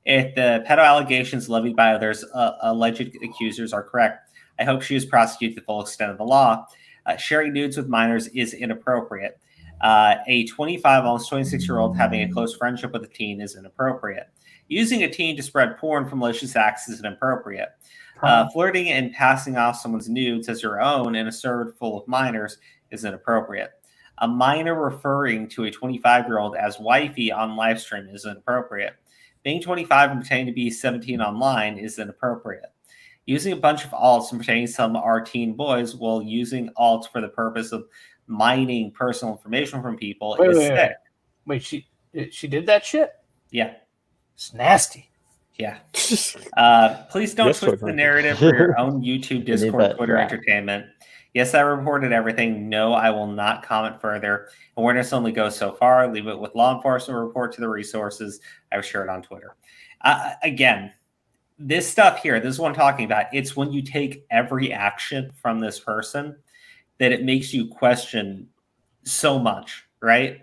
If the pedo allegations levied by others, alleged accusers, are correct, I hope she is prosecuted to the full extent of the law. Sharing nudes with minors is inappropriate. A 25, almost 26-year-old having a close friendship with a teen is inappropriate. Using a teen to spread porn for malicious acts is inappropriate. Flirting and passing off someone's nudes as your own in a server full of minors is inappropriate. A minor referring to a 25-year-old as wifey on live stream is inappropriate. Being 25 and pretending to be 17 online is inappropriate. Using a bunch of alts and pretending some are teen boys while using alts for the purpose of mining personal information from people is sick. Wait, she did that shit? Yeah. It's nasty. Yeah. Please don't twist the narrative for your own YouTube, Discord, Twitter entertainment. Yes, I reported everything. No, I will not comment further. Awareness only goes so far. Leave it with law enforcement. Report to the resources. I've shared on Twitter. Again, this stuff here, this is what I'm talking about. It's when you take every action from this person that it makes you question so much, right?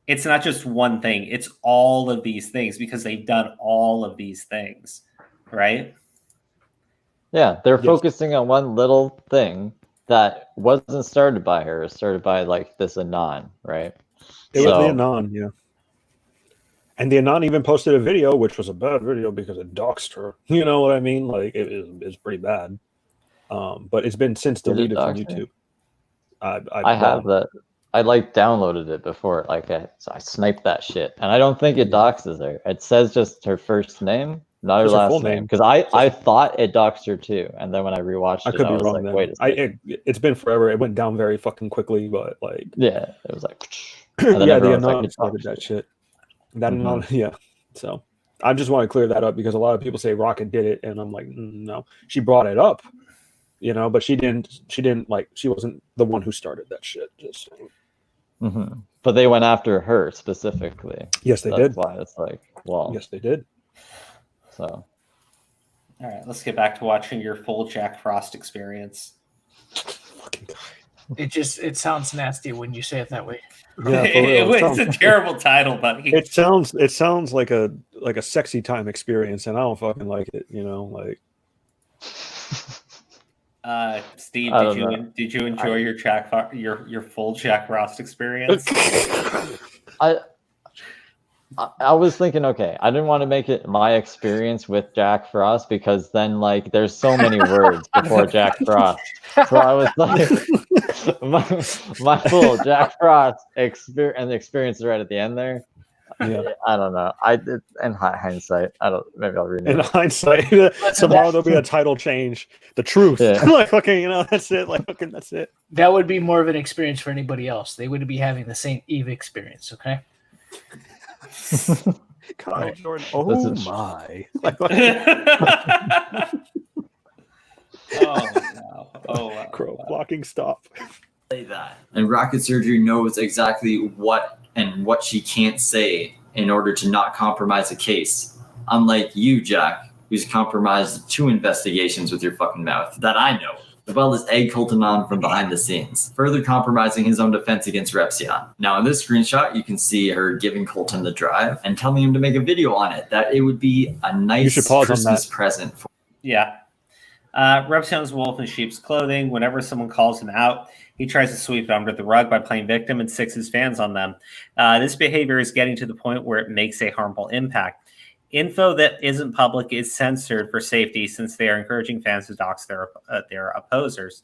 It's not just one thing. It's all of these things because they've done all of these things, right? Yeah, they're focusing on one little thing that wasn't started by her. It started by like this Anon, right? It was the Anon, yeah. And the Anon even posted a video, which was a bad video because it doxed her. You know what I mean? Like it's pretty bad. But it's been since deleted from YouTube. I have that. I like downloaded it before, so I sniped that shit, and I don't think it doxes her. It says just her first name, not her last name. Because I thought it doxed her too, and then when I rewatched I it, could I be was wrong. like, wait a second. It's been forever. It went down very fucking quickly, but like yeah, it was like yeah, the Anon started that shit. That Anon, yeah. So I just want to clear that up because a lot of people say Rocket did it, and I'm like, no, she brought it up, you know, but she didn't she wasn't the one who started that shit. Just saying. But they went after her specifically. Yes, they did. That's why it's like, well, yes, they did. So, all right, let's get back to watching your full Jack Frost experience. Fucking guy. It sounds nasty when you say it that way. Yeah, it's a terrible title, buddy. It sounds like a sexy time experience, and I don't fucking like it. You know, like. Steve, did you enjoy your full Jack Frost experience? I was thinking, okay, I didn't want to make it my experience with Jack Frost because then like there's so many words before Jack Frost. So I was like my full Jack Frost experience, and the experience right at the end there. Yeah. I don't know. In hindsight, I don't. Maybe I'll rename In it. hindsight, tomorrow there'll be a title change. The truth, Yeah. like fucking, that's it. Like fucking, that's it. That would be more of an experience for anybody else. They wouldn't be having the same Eve experience. Okay. Kyle Jordan. Oh This is- my! Oh no! Oh wow! Crow blocking stop. Say that. And Rocket Surgery knows exactly what she can't say in order to not compromise a case. Unlike you, Jack, who's compromised 2 investigations with your fucking mouth that I know, as well as egg Colton on from behind the scenes, further compromising his own defense against Repsion. Now in this screenshot, you can see her giving Colton the drive and telling him to make a video on it, that it would be a nice Christmas present for. Yeah. Repsion's wolf in sheep's clothing. Whenever someone calls him out, he tries to sweep it under the rug by playing victim and sticks his fans on them. This behavior is getting to the point where it makes a harmful impact. Info that isn't public is censored for safety since they are encouraging fans to dox their opposers.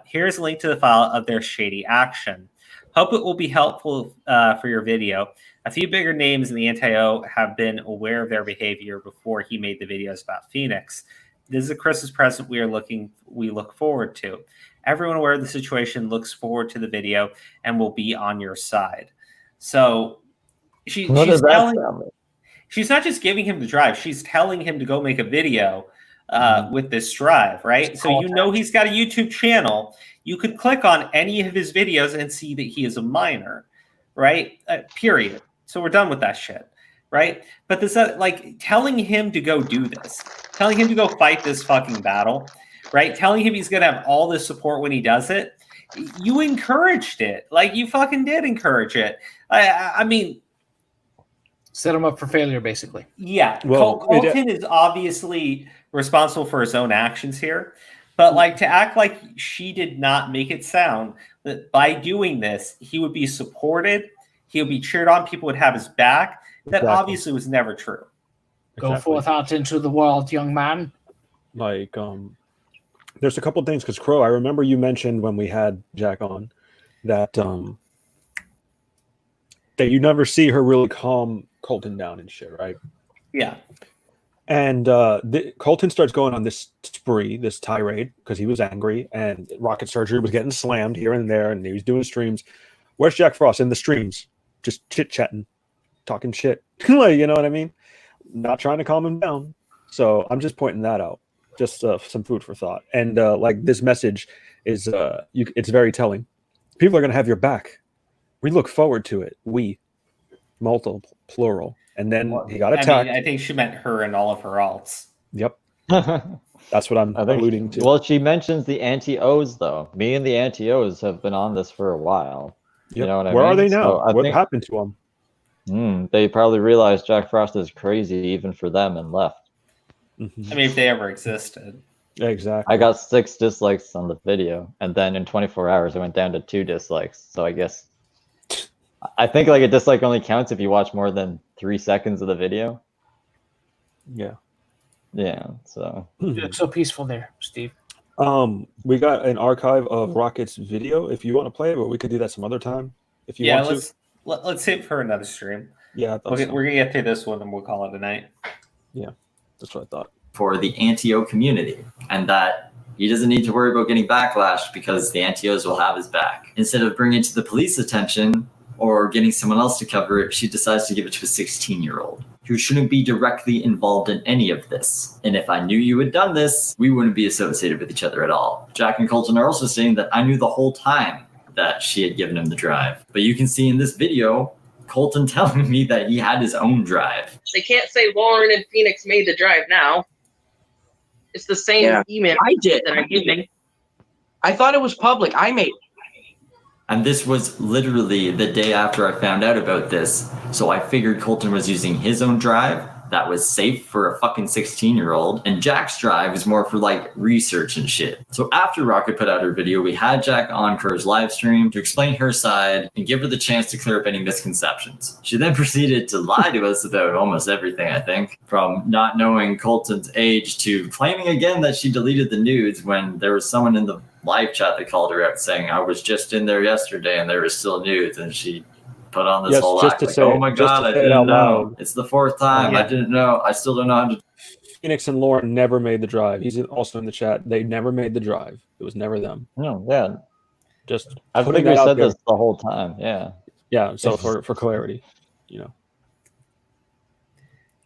Here's a link to the file of their shady action. Hope it will be helpful for your video. A few bigger names in the anti-O have been aware of their behavior before he made the videos about Phoenix. This is a Christmas present we look forward to. Everyone aware of the situation looks forward to the video and will be on your side. So she's not just giving him the drive. She's telling him to go make a video with this drive, right? So you know he's got a YouTube channel. You could click on any of his videos and see that he is a minor, right? Period. So we're done with that shit, right? But this, like, telling him to go do this, telling him to go fight this fucking battle, right? Telling him he's going to have all this support when he does it. You encouraged it. Like, you fucking did encourage it. I mean, set him up for failure, basically. Yeah. Well, Colton is obviously responsible for his own actions here. But, like, to act like she did not make it sound that by doing this, he would be supported, he would be cheered on, people would have his back. That obviously was never true. Go forth out into the world, young man. Like, there's a couple things, because Crow, I remember you mentioned when we had Jack on that that you never see her really calm Colton down and shit, right? Yeah. And Colton starts going on this spree, this tirade, because he was angry, and Rocket Surgery was getting slammed here and there, and he was doing streams. Where's Jack Frost in the streams? Just chit-chatting, talking shit. Like, you know what I mean? Not trying to calm him down. So I'm just pointing that out. Just some food for thought. And like, this message is, it's very telling. People are going to have your back. We look forward to it. We, multiple, plural. And then he got attacked. I think she meant her and all of her alts. Yep. That's what I'm alluding to. Well, she mentions the anti-Os, though. Me and the anti-Os have been on this for a while. Yep. You know what I mean? Where are they now? So what happened to them? They probably realized Jack Frost is crazy even for them and left. I mean, if they ever existed. Exactly. I got 6 dislikes on the video, and then in 24 hours, I went down to 2 dislikes. So I guess... I think like a dislike only counts if you watch more than 3 seconds of the video. Yeah. You look so peaceful there, Steve. We got an archive of Rocket's video if you want to play it, but we could do that some other time if you want to. Let's save it for another stream. Yeah, we're gonna get through this one and we'll call it a night. Yeah, that's what I thought. For the anti-O community, and that he doesn't need to worry about getting backlash because the anti-Os will have his back. Instead of bringing it to the police attention or getting someone else to cover it, she decides to give it to a 16-year-old who shouldn't be directly involved in any of this. And if I knew you had done this, we wouldn't be associated with each other at all. Jack and Colton are also saying that I knew the whole time that she had given him the drive. But you can see in this video, Colton telling me that he had his own drive. They can't say Lauren and Phoenix made the drive now. It's the same email I did. that I'm giving. I thought it was public. I made it. And this was literally the day after I found out about this. So I figured Colton was using his own drive that was safe for a fucking 16-year-old. And Jack's drive is more for like research and shit. So after Rocket put out her video, we had Jack on for his live stream to explain her side and give her the chance to clear up any misconceptions. She then proceeded to lie to us about almost everything, I think, from not knowing Colton's age to claiming again that she deleted the nudes when there was someone in the live chat that called her out saying, I was just in there yesterday and there was still nudes, and she put on this Yes, whole just act to like, say oh it- my just god, to I say it didn't out know. loud. It's the fourth time. Yeah. I didn't know. I still don't know how to. Phoenix and Lauren never made the drive. He's also in the chat. They never made the drive. It was never them. No, yeah. Just I putting think we that out said there. this the whole time. Yeah. Yeah. So for clarity, you know.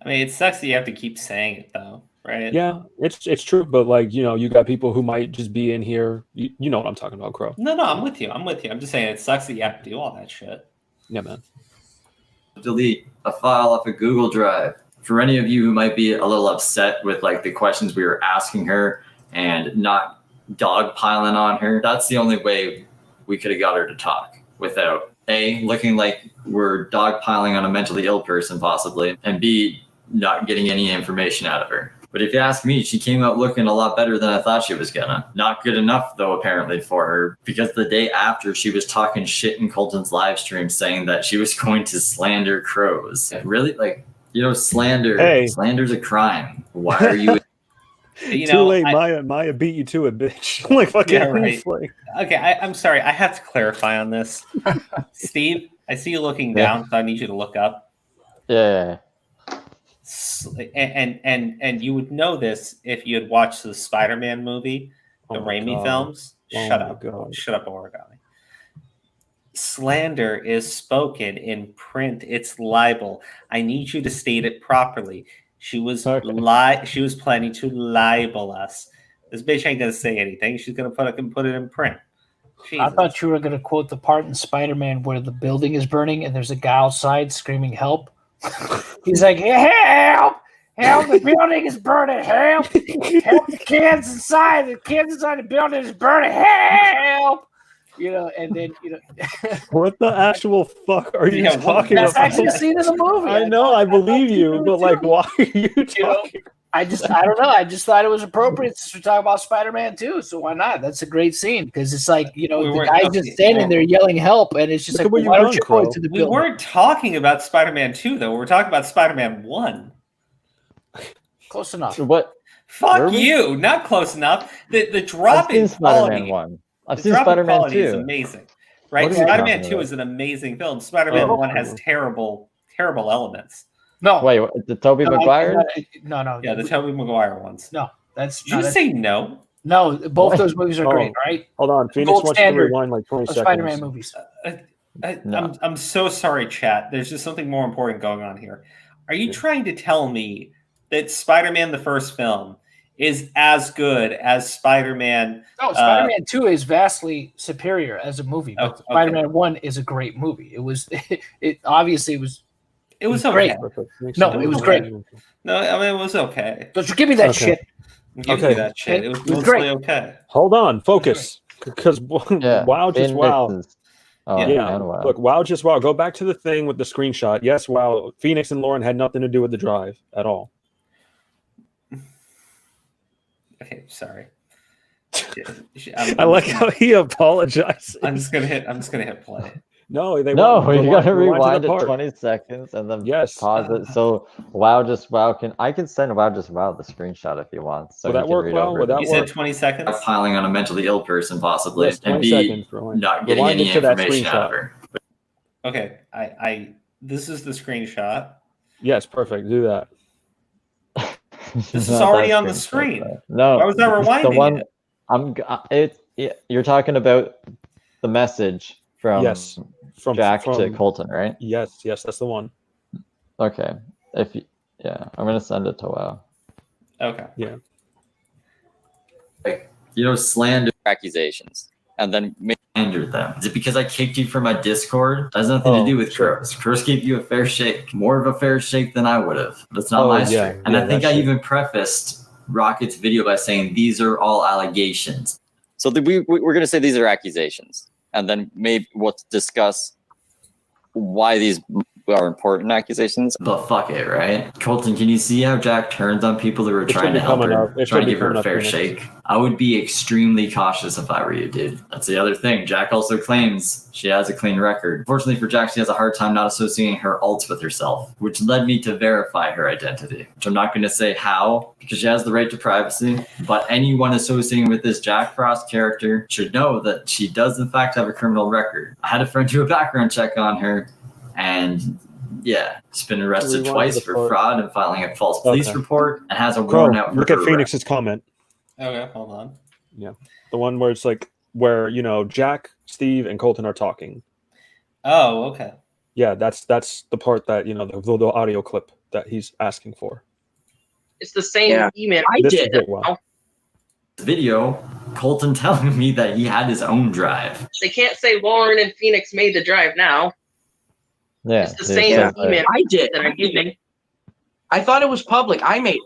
I mean, it sucks that you have to keep saying it, though, right? Yeah, it's true. But like, you know, you got people who might just be in here. You know what I'm talking about, Crow. No, I'm with you. I'm just saying it sucks that you have to do all that shit. Yeah, man. Delete a file off a Google Drive. For any of you who might be a little upset with like the questions we were asking her and not dogpiling on her, that's the only way we could have got her to talk without A, looking like we're dogpiling on a mentally ill person possibly, and B, not getting any information out of her. But if you ask me, she came out looking a lot better than I thought she was gonna. Not good enough, though, apparently, for her, because the day after, she was talking shit in Colton's live stream saying that she was going to slander crows. Really? like, slander. Hey. Slander's a crime. Why are you... Too late, Maya beat you to it, bitch. Like fucking. Yeah, right. Like, Okay, I'm sorry. I have to clarify on this. Steve, I see you looking down, so I need you to look up. Yeah. And you would know this if you had watched the Spider-Man movie, the Oh my Raimi God. films. Oh Shut my up. God. Shut up, Origami. Slander is spoken in print. It's libel. I need you to state it properly. She was She was planning to libel us. This bitch ain't gonna say anything. She's gonna put it in print. Jesus. I thought you were going to quote the part in Spider-Man where the building is burning and there's a guy outside screaming help. He's like, help! Help! The building is burning! Help! Help the kids inside! The kids inside the building is burning! Help! And then, what the actual fuck are you talking that's about? actually a scene in the movie. I know, I believe you, but like, why are you talking? I don't know. I just thought it was appropriate since we're talking about Spider-Man 2, so why not? That's a great scene because it's like, the guy's just standing there yelling help, and it's just like, why don't you go into the building? We weren't talking about Spider-Man 2, though. We're talking about Spider-Man 1. Close enough. What? Fuck you. Not close enough. The drop in Spider-Man quality. 1. I've the seen drop in Spider-Man quality 2. is amazing. Right? What are you Spider-Man talking 2 about? is an amazing film. Spider-Man 1 has terrible elements. No. Wait, the Tobey Maguire? No. Yeah, the Tobey Maguire ones. No, that's. Did you say no? No, both those movies are great, right? Hold on, Phoenix Gold wants you to standard rewind like 20 of seconds. Spider-Man movies. I'm so sorry, chat. There's just something more important going on here. Are you trying to tell me that Spider-Man, the first film, is as good as Spider-Man? No, Spider-Man 2 is vastly superior as a movie, but Spider-Man 1 is a great movie. It was, it obviously was. It was great. Okay. No, it was great. No, I mean, it was okay. Don't you give me that shit. I'm giving you that shit. It was mostly okay. Hold on, focus. Because wow, just wow. Wow. Look, wow, just wow. Go back to the thing with the screenshot. Yes, wow. Phoenix and Lauren had nothing to do with the drive at all. Okay, sorry. I like how he apologizes. I'm just gonna hit play. No, you gotta rewind it 20 seconds and then pause it. So I can send wow just wow the screenshot if you want. So will that work well? You said 20 seconds? Piling on a mentally ill person possibly, yes, and B, not getting any information out of her. Okay, this is the screenshot. Yes, perfect. Do that. This is already on the screen. No, why was that rewinding it? You're talking about the message from Jack to Colton, right? Yes, that's the one. Okay. I'm gonna send it to WoW. Okay. Yeah. Slander accusations, and then slander them. Is it because I kicked you from my Discord? That has nothing to do with Crows. Crows gave you a fair shake, more of a fair shake than I would have. That's not my stream. And I think I even prefaced Rocket's video by saying these are all allegations. So we're going to say these are accusations, and then maybe we'll discuss why these are important accusations. But fuck it, right? Colton, can you see how Jack turns on people who are It should trying be to help coming her, up. It trying should to be give her coming a up fair next. shake? I would be extremely cautious if I were you, dude. That's the other thing. Jack also claims she has a clean record. Fortunately for Jack, she has a hard time not associating her alts with herself, which led me to verify her identity, which I'm not going to say how, because she has the right to privacy, but anyone associating with this Jack Frost character should know that she does in fact have a criminal record. I had a friend do a background check on her, and yeah, she's been arrested Rewind twice the for part. fraud and filing a false police Okay. report, and has a Crow, warrant out for look at her Phoenix's comment. Okay, hold on. The one where it's like where Jack, Steve, and Colton are talking. Oh, okay. Yeah, that's the part that the audio clip that he's asking for. It's the same Yeah. email. I This did. is it, wow. video, Colton telling me that he had his own drive. They can't say Lauren and Phoenix made the drive now. Yeah, It's the dude, same so, email I did. that I'm using. I thought it was public. I made it.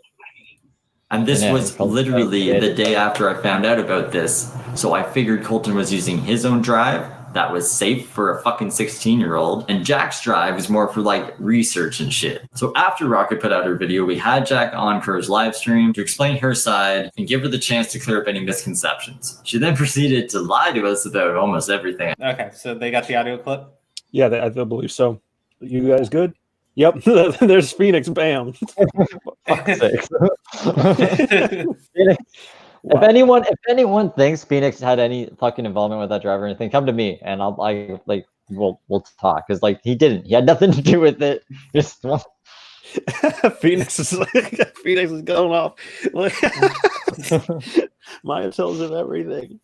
And this Yeah, was Colton literally did. the day after I found out about this. So I figured Colton was using his own drive that was safe for a fucking 16-year-old. And Jack's drive was more for like research and shit. So after Rocket put out her video, we had Jack on for his live stream to explain her side and give her the chance to clear up any misconceptions. She then proceeded to lie to us about almost everything. Okay, so they got the audio clip? Yeah, I believe so. You guys good? Yep. There's Phoenix. Bam. fuck's sake. If anyone thinks Phoenix had any fucking involvement with that driver or anything, come to me and we'll talk, because like he didn't. He had nothing to do with it. Just Phoenix is going off. Maya tells him everything.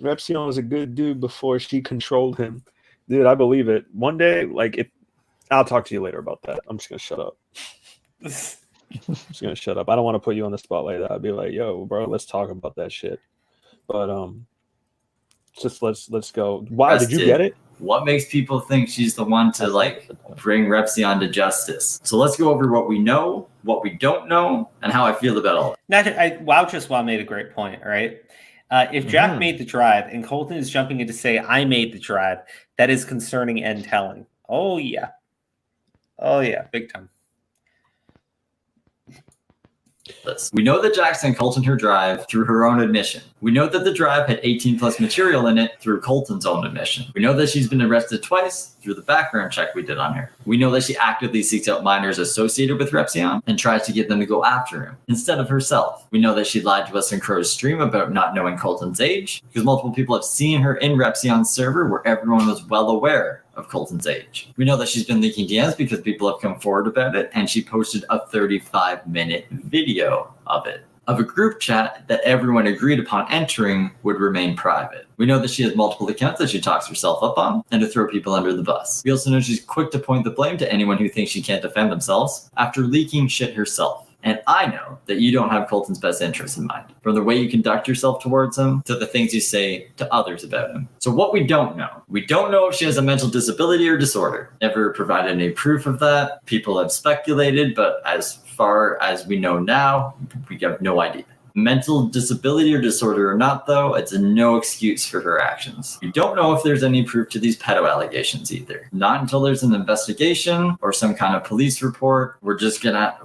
Repsion was a good dude before she controlled him. Dude, I believe it. One day, I'll talk to you later about that. I'm just gonna shut up. I'm just gonna shut up. I don't want to put you on the spot like that. I'd be like, yo, bro, let's talk about that shit. But just let's go. Wow, did you get it? What makes people think she's the one to bring Repsion to justice? So let's go over what we know, what we don't know, and how I feel about all that. Wow made a great point, right? If Jack made the drive and Colton is jumping in to say, I made the drive, that is concerning and telling. Oh, yeah. Oh, yeah. Big time. We know that Jack sent Colton her drive through her own admission. We know that the drive had 18 plus material in it through Colton's own admission. We know that she's been arrested twice through the background check we did on her. We know that she actively seeks out minors associated with Repsion and tries to get them to go after him instead of herself. We know that she lied to us in Crow's stream about not knowing Colton's age, because multiple people have seen her in Repsion's server where everyone was well aware of Colton's age. We know that she's been leaking DMs because people have come forward about it, and she posted a 35-minute video of it, of a group chat that everyone agreed upon entering would remain private. We know that she has multiple accounts that she talks herself up on and to throw people under the bus. We also know she's quick to point the blame to anyone who thinks she can't defend themselves after leaking shit herself. And I know that you don't have Colton's best interests in mind, from the way you conduct yourself towards him to the things you say to others about him. So what we don't know if she has a mental disability or disorder. Never provided any proof of that. People have speculated, but as far as we know now, we have no idea. Mental disability or disorder or not, though, it's no excuse for her actions. We don't know if there's any proof to these pedo allegations either. Not until there's an investigation or some kind of police report. We're just gonna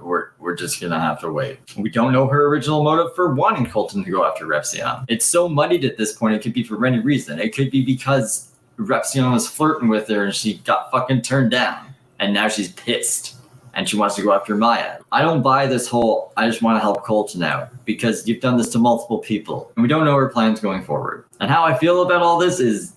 have to wait. We don't know her original motive for wanting Colton to go after Repsion. It's so muddied at this point, it could be for any reason. It could be because Repsion was flirting with her and she got fucking turned down, and now she's pissed and she wants to go after Maya. I don't buy this whole, I just want to help Colton out, because you've done this to multiple people, and we don't know her plans going forward. And how I feel about all this is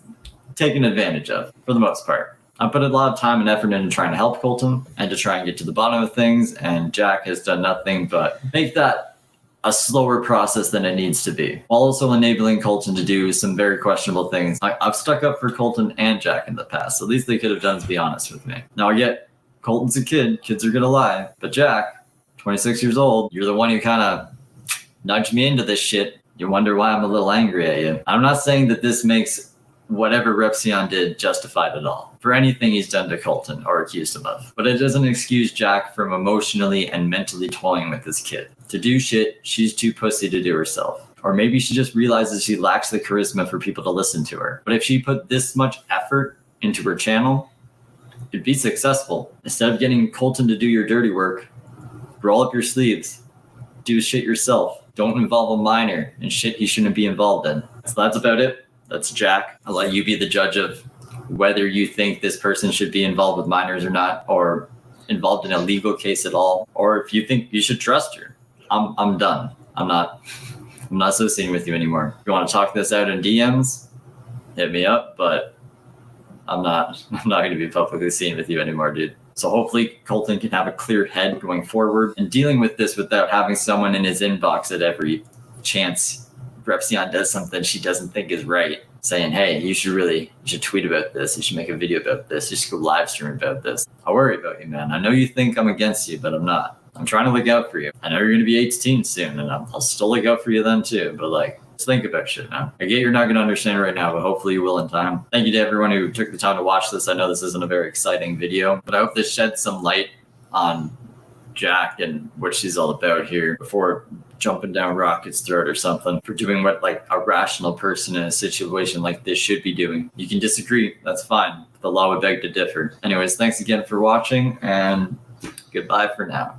taken advantage of, for the most part. I put a lot of time and effort into trying to help Colton and to try and get to the bottom of things, and Jack has done nothing but make that a slower process than it needs to be, while also enabling Colton to do some very questionable things. I've stuck up for Colton and Jack in the past. The least they could have done is be honest with me. Now I get Colton's a kid. Kids are going to lie. But Jack, 26 years old, you're the one who kind of nudged me into this shit. You wonder why I'm a little angry at you. I'm not saying that this makes whatever Repsion did justified at all for anything he's done to Colton or accused him of. But it doesn't excuse Jack from emotionally and mentally toying with this kid. To do shit she's too pussy to do herself. Or maybe she just realizes she lacks the charisma for people to listen to her. But if she put this much effort into her channel, you'd be successful. Instead of getting Colton to do your dirty work, roll up your sleeves, do shit yourself. Don't involve a minor in shit he shouldn't be involved in. So that's about it. That's Jack. I'll let you be the judge of whether you think this person should be involved with minors or not, or involved in a legal case at all, or if you think you should trust her. I'm done. I'm not associating with you anymore. If you want to talk this out in DMs, hit me up, but I'm not going to be publicly seen with you anymore, dude. So hopefully Colton can have a clear head going forward and dealing with this without having someone in his inbox at every chance Repsion does something she doesn't think is right, saying, hey, you should tweet about this, you should make a video about this, you should go live stream about this. I worry about you, man. I know you think I'm against you, but I'm not. I'm trying to look out for you. I know you're going to be 18 soon, and I'll still look out for you then too, but like, just think about shit, man. I get you're not going to understand right now, but hopefully you will in time. Thank you to everyone who took the time to watch this. I know this isn't a very exciting video, but I hope this sheds some light on Jack and what she's all about here before jumping down Rocket's throat or something for doing what like a rational person in a situation like this should be doing. You can disagree, that's fine. The law would beg to differ. Anyways, thanks again for watching, and goodbye for now.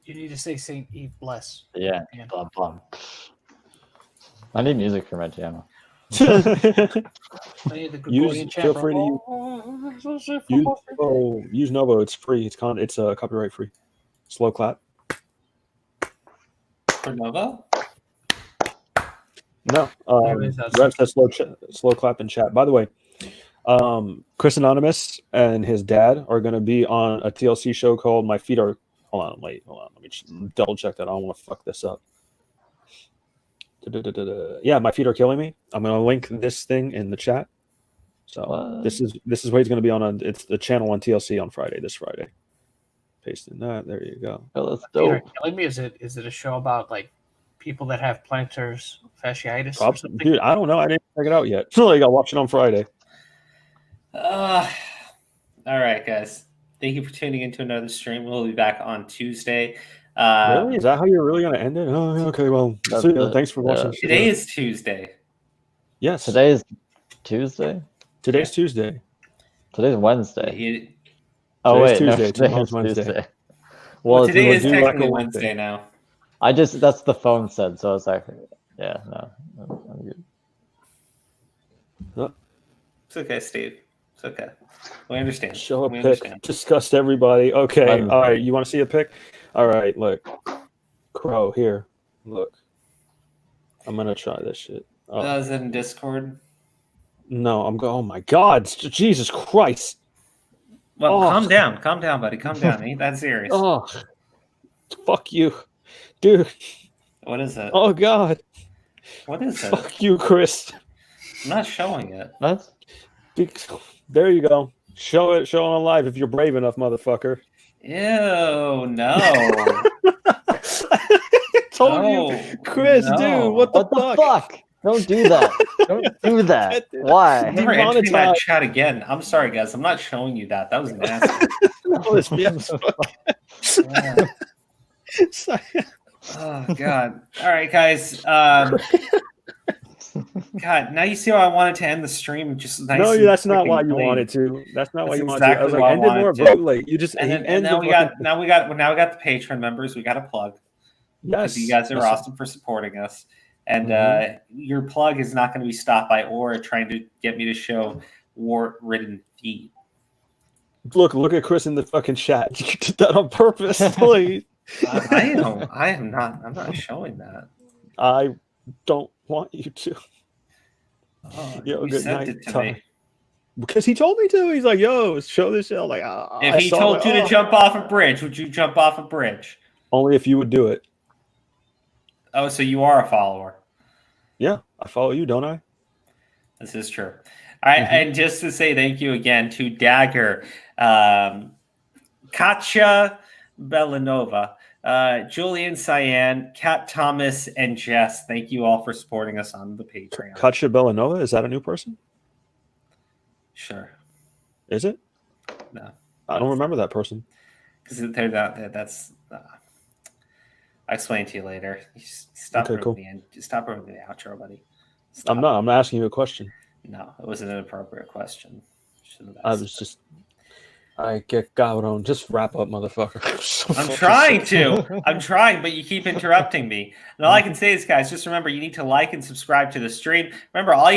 You need to say Saint Eve bless. Yeah. Yeah. Bum, bum. I need music for my channel. I need the Gregorian Feel chant. free to use Novo. It's free. It's copyright free. Slow clap. For Novo? No. Anyways, that's- Rev says slow clap in chat. By the way, Chris Anonymous and his dad are going to be on a TLC show called My Feet Are. Hold on. Let me just double check that. I don't want to fuck this up. Yeah, My Feet Are Killing Me. I'm going to link this thing in the chat. So this is what he's going to be on. It's the channel on TLC on Friday. This Friday. Pasting that. There you go. Oh, that's Peter, dope. killing me. Is it a show about like people that have plantar fasciitis? Or Probably, something? dude, I don't know. I didn't check it out yet. So I got to watch it on Friday. All right, guys. Thank you for tuning into another stream. We'll be back on Tuesday. Really? Is that how you're really going to end it? Oh, okay. Well, That's see ya. it. Thanks for watching. Today is Tuesday. Yes. Today is Tuesday? Today's Tuesday. Today's Wednesday. You- Oh, Today's wait. Tuesday. No, Tomorrow's today's Wednesday. Tuesday. well, Well, today it's, is do like a technically Wednesday. Wednesday now. that's the phone said, so it's like, yeah, no. I'm good. It's okay, Steve. It's okay. We understand. Show a we pic. understand. Disgust everybody. Okay. I'm- All right. You want to see a pic? All right. Look. Crow, here. Look. I'm going to try this shit. Oh, Is it in Discord? no, I'm going. Oh, my God. Jesus Christ. Well, Oh. calm down, buddy. Calm down. Ain't that serious? Oh, fuck you. Dude. What is it? Oh, God. What is it? Fuck you, Chris. I'm not showing it. That's There you go. Show it on live if you're brave enough, motherfucker. Ew, no. Told No, you, Chris, no. dude. What the fuck? Don't do that. Don't do that. Why? Never entering that Demonetized. chat again. I'm sorry, guys. I'm not showing you that. That was nasty. No, this BS fuck. Oh God! All right, guys. God, now you see how I wanted to end the stream. Just nice. No, and that's not quick why and you clean. wanted to. That's not why That's you wanted to. I was exactly like, what I end it more wanted to. abruptly. You just And end now the we got fucking- now we got the Patreon members. We got to plug. Yes, Because you guys are yes. awesome for supporting us. And your plug is not going to be stopped by Aura trying to get me to show war-ridden feet. Look at Chris in the fucking chat. You did that on purpose. Please. I am not. I'm not showing that. I don't want you to. Oh, Yo, you good sent night, it to Tom. me. Because he told me to. He's like, yo, show this shit. I'm like, If I he saw told it. you to Oh. jump off a bridge, would you jump off a bridge? Only if you would do it. Oh, so you are a follower. Yeah, I follow you, don't I? This is true. All right, and just to say thank you again to Dagger, Katya Belanova, Julian Cyan, Kat Thomas, and Jess. Thank you all for supporting us on the Patreon. Katya Belanova, is that a new person? Sure. Is it? No. I don't remember that person. Because they're not. That's. I'll explain to you later. You stop Okay, cool. ruining the outro, buddy. Stop. I'm not. I'm asking you a question. No, it was an inappropriate question. wish you the best. I was just, I get cabrón. Just wrap up, motherfucker. I'm trying to. I'm trying, but you keep interrupting me. And all I can say is, guys, just remember, you need to like and subscribe to the stream. Remember, all you